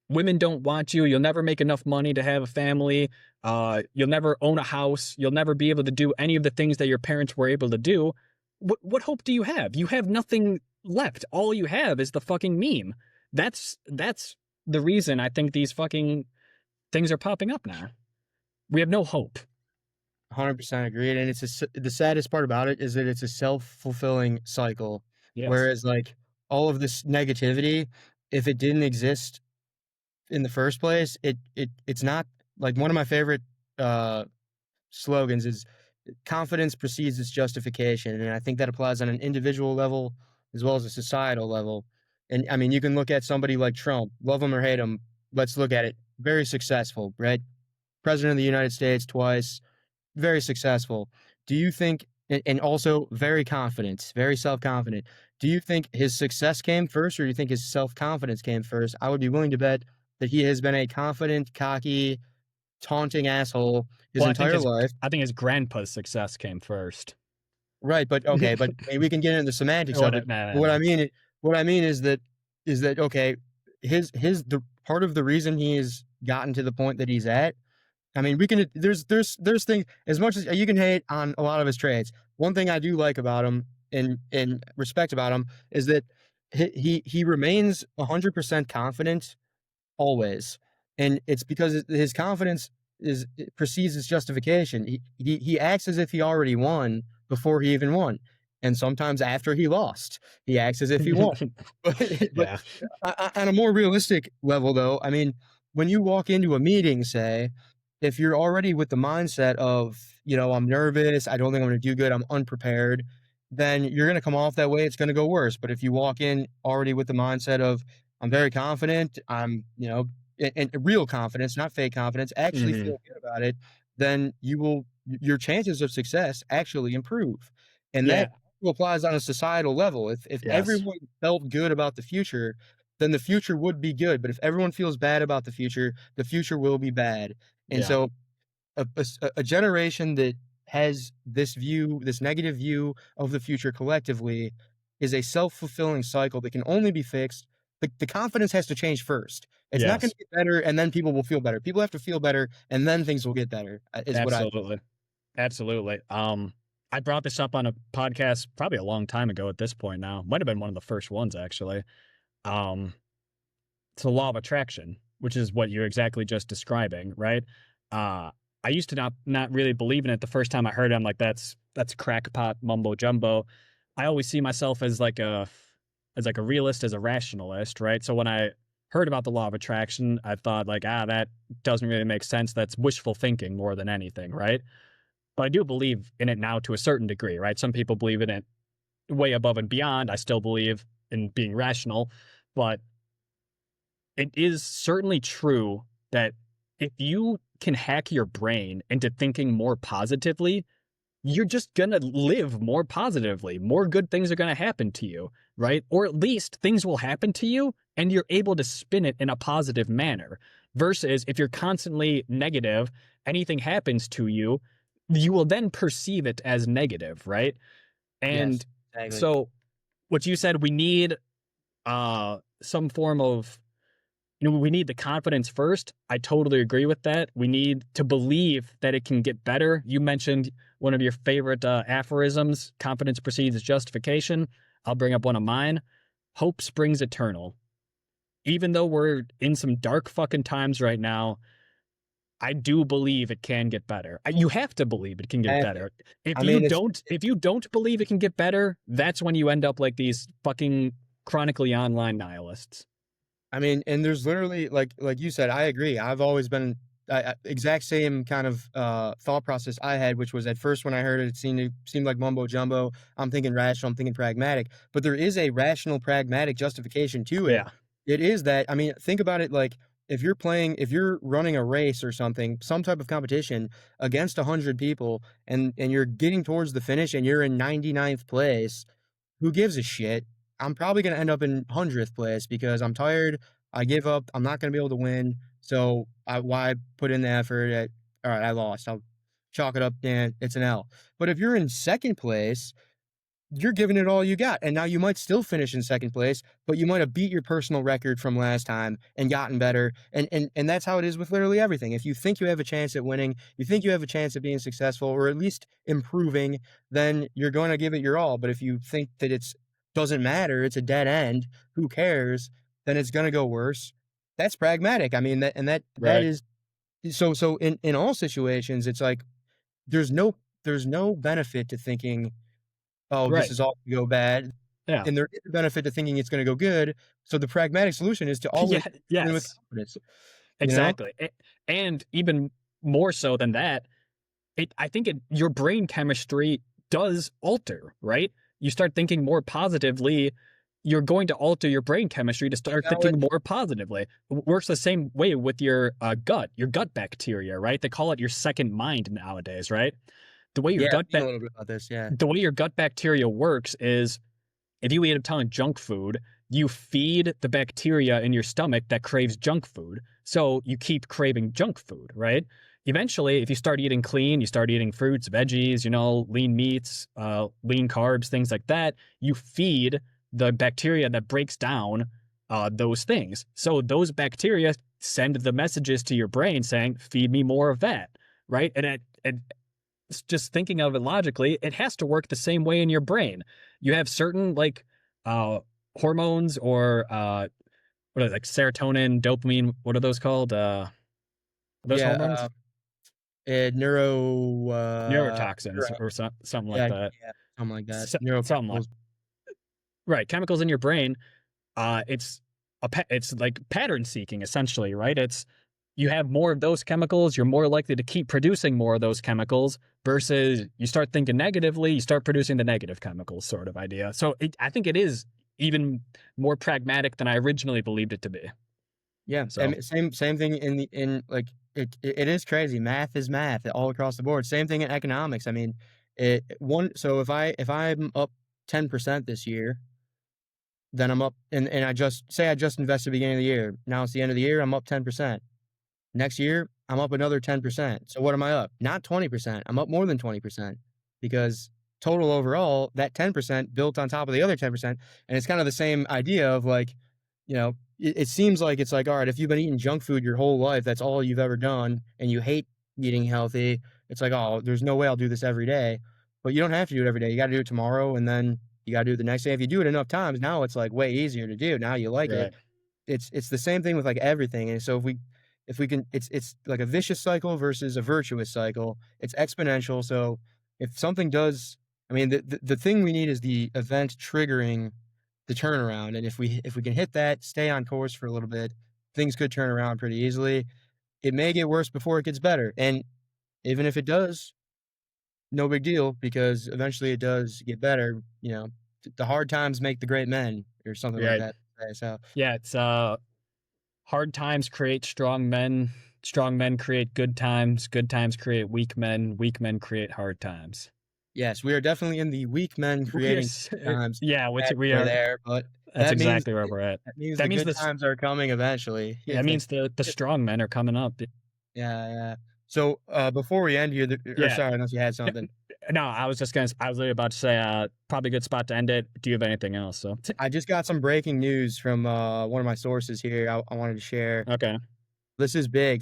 women don't want you, you'll never make enough money to have a family, you'll never own a house, you'll never be able to do any of the things that your parents were able to do, what hope do you have? You have nothing left. All you have is the fucking meme. That's the reason I think these fucking things are popping up now. We have no hope. 100% agreed. And the saddest part about it is that it's a self-fulfilling cycle. Yes. Whereas like all of this negativity, if it didn't exist in the first place, it's not. Like, one of my favorite slogans is confidence precedes its justification. And I think that applies on an individual level as well as a societal level. And I mean, you can look at somebody like Trump, love him or hate him. Let's look at it. Very successful, right? President of the United States twice, very successful. Do you think, and also very confident, very self-confident. Do you think his success came first, or do you think his self-confidence came first? I would be willing to bet that he has been a confident, cocky, taunting asshole his entire life. I think his grandpa's success came first. Right, but okay, but we can get into the semantics of it. What I mean is that okay, the part of the reason he has gotten to the point that he's at. I mean, there's things, as much as you can hate on a lot of his traits. One thing I do like about him and respect about him is that he remains 100% confident always, and it's because his confidence precedes his justification. He acts as if he already won before he even won, and sometimes after he lost, he acts as if he won. But on a more realistic level, though, I mean, when you walk into a meeting, say, if you're already with the mindset of, I'm nervous, I don't think I'm going to do good, I'm unprepared, then you're going to come off that way. It's going to go worse. But if you walk in already with the mindset of, I'm very confident, I'm, and real confidence, not fake confidence, actually feel good about it, then your chances of success actually improve. And that applies on a societal level. If everyone felt good about the future, then the future would be good. But if everyone feels bad about the future will be bad. And so a generation that has this negative view of the future collectively is a self-fulfilling cycle that can only be fixed. The confidence has to change first. It's not going to get better, and then people will feel better. People have to feel better, and then things will get better. Absolutely. I brought this up on a podcast probably a long time ago at this point now. Might have been one of the first ones, actually. It's the law of attraction, which is what you're exactly just describing, right? I used to not really believe in it the first time I heard it. I'm like, that's crackpot mumbo jumbo. I always see myself as like a realist, as a rationalist, right? So when I heard about the law of attraction, I thought like, that doesn't really make sense. That's wishful thinking more than anything, right? But I do believe in it now to a certain degree, right? Some people believe in it way above and beyond. I still believe in being rational, but it is certainly true that if you can hack your brain into thinking more positively, you're just going to live more positively. More good things are going to happen to you, right? Or at least things will happen to you and you're able to spin it in a positive manner. Versus if you're constantly negative, anything happens to you, you will then perceive it as negative, right? Yes, And exactly. so what you said, we need some form of, we need the confidence first. I totally agree with that. We need to believe that it can get better. You mentioned one of your favorite aphorisms: confidence precedes justification. I'll bring up one of mine: hope springs eternal. Even though we're in some dark fucking times right now, I do believe it can get better. You have to believe it can get And, better. If I you mean, it's don't, if you don't believe it can get better, that's when you end up like these fucking chronically online nihilists. I mean, and there's literally like you said, I agree. I've always been exact same kind of thought process I had, which was at first when I heard it, it seemed like mumbo jumbo. I'm thinking rational, I'm thinking pragmatic, but there is a rational, pragmatic justification to it. Yeah, It is that, I mean, think about it like if you're running a race or something, some type of competition against 100 people, and you're getting towards the finish and you're in 99th place, who gives a shit? I'm probably going to end up in 100th place because I'm tired. I give up. I'm not going to be able to win. So why put in the effort? All right, I lost. I'll chalk it up. And it's an L. But if you're in second place, you're giving it all you got. And now you might still finish in second place, but you might have beat your personal record from last time and gotten better. And that's how it is with literally everything. If you think you have a chance at winning, you think you have a chance at being successful or at least improving, then you're going to give it your all. But if you think that it's doesn't matter, it's a dead end, who cares, then it's going to go worse. That's pragmatic. I mean, that right, is so in all situations, it's like there's no there's no benefit to thinking, oh, this right. is all gonna go bad, Yeah, and there is a benefit to thinking it's gonna go good. So the pragmatic solution is to always yeah, go in with yes, confidence, you know? exactly. And even more so than that, I think your brain chemistry does alter, right? You start thinking more positively, you're going to alter your brain chemistry to start thinking Knowledge, more positively. It works the same way with your gut bacteria, right? They call it your second mind nowadays, right? The way your yeah, I've gut seen a ba- little bit about this, yeah. the way your gut bacteria works is if you eat a ton of junk food, you feed the bacteria in your stomach that craves junk food. So you keep craving junk food, right? Eventually, if you start eating clean, you start eating fruits, veggies, lean meats, lean carbs, things like that, you feed the bacteria that breaks down those things. So those bacteria send the messages to your brain saying, feed me more of that, right? And just thinking of it logically, it has to work the same way in your brain. You have certain like uh hormones or what are they, like serotonin, dopamine, what are those called? Are those Yeah, hormones? Neurotoxins neuro or something like yeah, that. yeah, something like that. Something like Neurochemicals. right, chemicals in your brain. It's it's like pattern seeking essentially, right? It's you have more of those chemicals, you're more likely to keep producing more of those chemicals versus you start thinking negatively, you start producing the negative chemicals sort of idea. So I think it is even more pragmatic than I originally believed it to be. Yeah, I So, mean, same thing in like it is crazy. Math is math all across the board. Same thing in economics. I mean, so if I'm up 10% this year, then I'm up and I just invested at the beginning of the year. Now it's the end of the year, I'm up 10%. Next year, I'm up another 10%. So what am I up? Not 20%. I'm up more than 20% because total overall, that 10% built on top of the other 10%. And it's kind of the same idea of like, it seems like it's like, all right, if you've been eating junk food your whole life, that's all you've ever done, and you hate eating healthy, it's like, oh, there's no way I'll do this every day. But you don't have to do it every day. You got to do it tomorrow, and then you got to do it the next day. If you do it enough times, now it's like way easier to do. Now you like it. right, It's the same thing with like everything. And so if we can, it's like a vicious cycle versus a virtuous cycle. It's exponential. So if something does, I mean, the thing we need is the event triggering the turnaround. And if we can hit that, stay on course for a little bit, things could turn around pretty easily. It may get worse before it gets better. And even if it does, no big deal because eventually it does get better. The hard times make the great men or something like right. that. So Yeah, it's hard times create strong men create good times create weak men create hard times. Yes, we are definitely in the weak men We are, creating times yeah, which we category are. there, but That's that means exactly where we're at. that means That the means good this. times are coming eventually. That If they, means the strong men are coming up. yeah, yeah. So before we end here, or Yeah. sorry, unless you had something, No, I was just gonna. I was literally about to say, probably a good spot to end it. Do you have anything else? So I just got some breaking news from one of my sources here. I wanted to share. okay. This is big.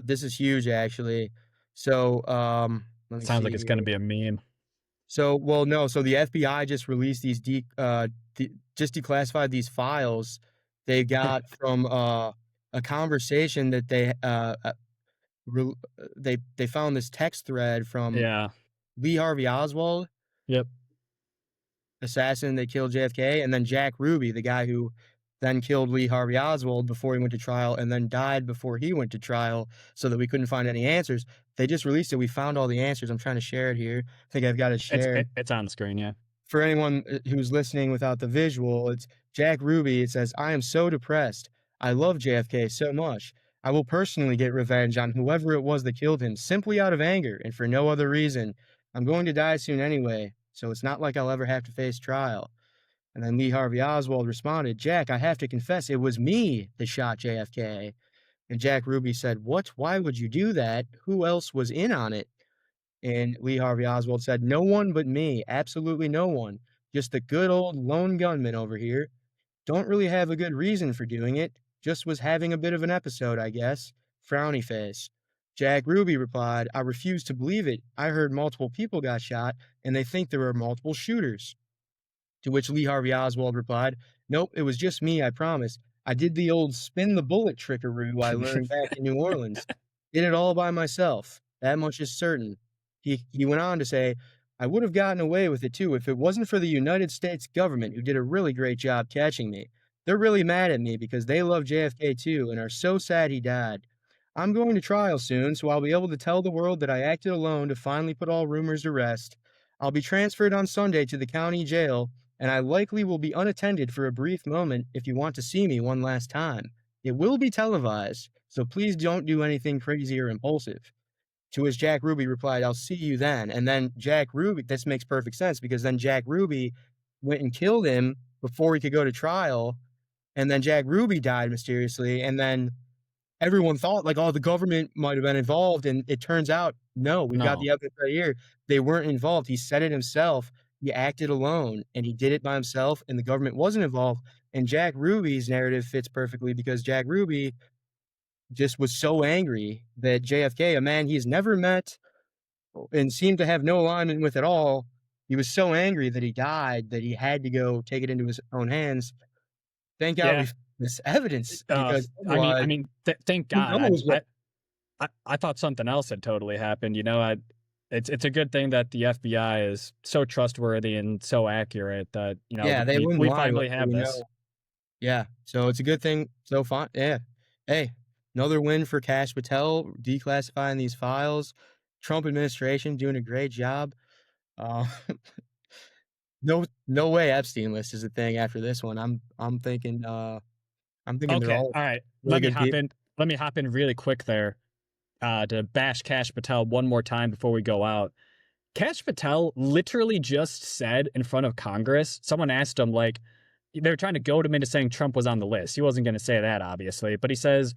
This is huge, actually. So let me Sounds see like it's gonna here. be a meme. So, well, no. So the FBI just released these just declassified these files they got from a conversation that they found this text thread from Yeah. Lee Harvey Oswald, Yep. assassin that killed JFK, and then Jack Ruby, the guy who then killed Lee Harvey Oswald before he went to trial and then died before he went to trial so that we couldn't find any answers. They just released it. We found all the answers. I'm trying to share it here. I think I've got it shared. It's on the screen. Yeah. For anyone who's listening without the visual, it's Jack Ruby. It says, I am so depressed. I love JFK so much. I will personally get revenge on whoever it was that killed him, simply out of anger and for no other reason. I'm going to die soon anyway, so it's not like I'll ever have to face trial. And then Lee Harvey Oswald responded, Jack, I have to confess, it was me that shot JFK. And Jack Ruby said, what? Why would you do that? Who else was in on it? And Lee Harvey Oswald said, no one but me. Absolutely no one. Just a good old lone gunman over here. Don't really have a good reason for doing it. Just was having a bit of an episode, I guess. Frowny face. Jack Ruby replied, I refuse to believe it. I heard multiple people got shot, and they think there were multiple shooters. To which Lee Harvey Oswald replied, nope, it was just me, I promise. I did the old spin the bullet trickaroo I learned back in New Orleans. Did it all by myself. That much is certain. He went on to say, I would have gotten away with it too if it wasn't for the United States government who did a really great job catching me. They're really mad at me because they love JFK too and are so sad he died. I'm going to trial soon, so I'll be able to tell the world that I acted alone to finally put all rumors to rest. I'll be transferred on Sunday to the county jail, and I likely will be unattended for a brief moment if you want to see me one last time. It will be televised, so please don't do anything crazy or impulsive. To which Jack Ruby replied, I'll see you then. And then Jack Ruby, this makes perfect sense because then Jack Ruby went and killed him before he could go to trial. And then Jack Ruby died mysteriously. And then everyone thought like, oh, the government might have been involved. And it turns out, no, we've got No. the evidence right here. They weren't involved. He said it himself. He acted alone and he did it by himself and the government wasn't involved. And Jack Ruby's narrative fits perfectly because Jack Ruby just was so angry that JFK, a man he's never met and seemed to have no alignment with at all, he was so angry that he died that he had to go take it into his own hands. Thank God Yeah. we found this evidence because I mean, thank who God. knows what I thought something else had totally happened. You know, it's a good thing that the FBI is so trustworthy and so accurate that they wouldn't we lie, finally have we this. know. Yeah, so it's a good thing. So fine, yeah. Hey, another win for Kash Patel declassifying these files. Trump administration doing a great job. Uh, no way Epstein list is a thing after this one. I'm thinking they're Okay, all all right. really good people. Let me hop in really quick there to bash Kash Patel one more time before we go out. Kash Patel literally just said in front of Congress, someone asked him, like, they were trying to goad him into saying Trump was on the list. He wasn't going to say that, obviously, but he says,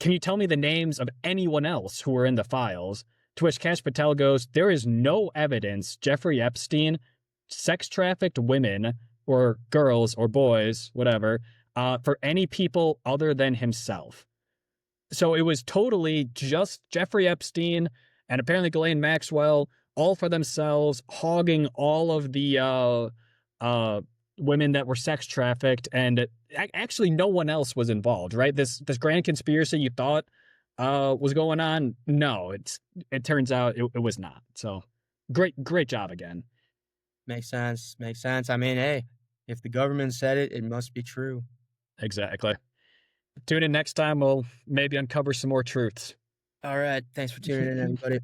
can you tell me the names of anyone else who were in the files? To which Kash Patel goes, there is no evidence Jeffrey Epstein sex trafficked women or girls or boys, whatever, for any people other than himself. So it was totally just Jeffrey Epstein and apparently Ghislaine Maxwell, all for themselves, hogging all of the women that were sex trafficked, and actually no one else was involved, right? This grand conspiracy you thought was going on, no, it turns out it was not. So great job again. Makes sense. I mean, hey, if the government said it, it must be true. Exactly. Tune in next time. We'll maybe uncover some more truths. All right. Thanks for tuning in, everybody.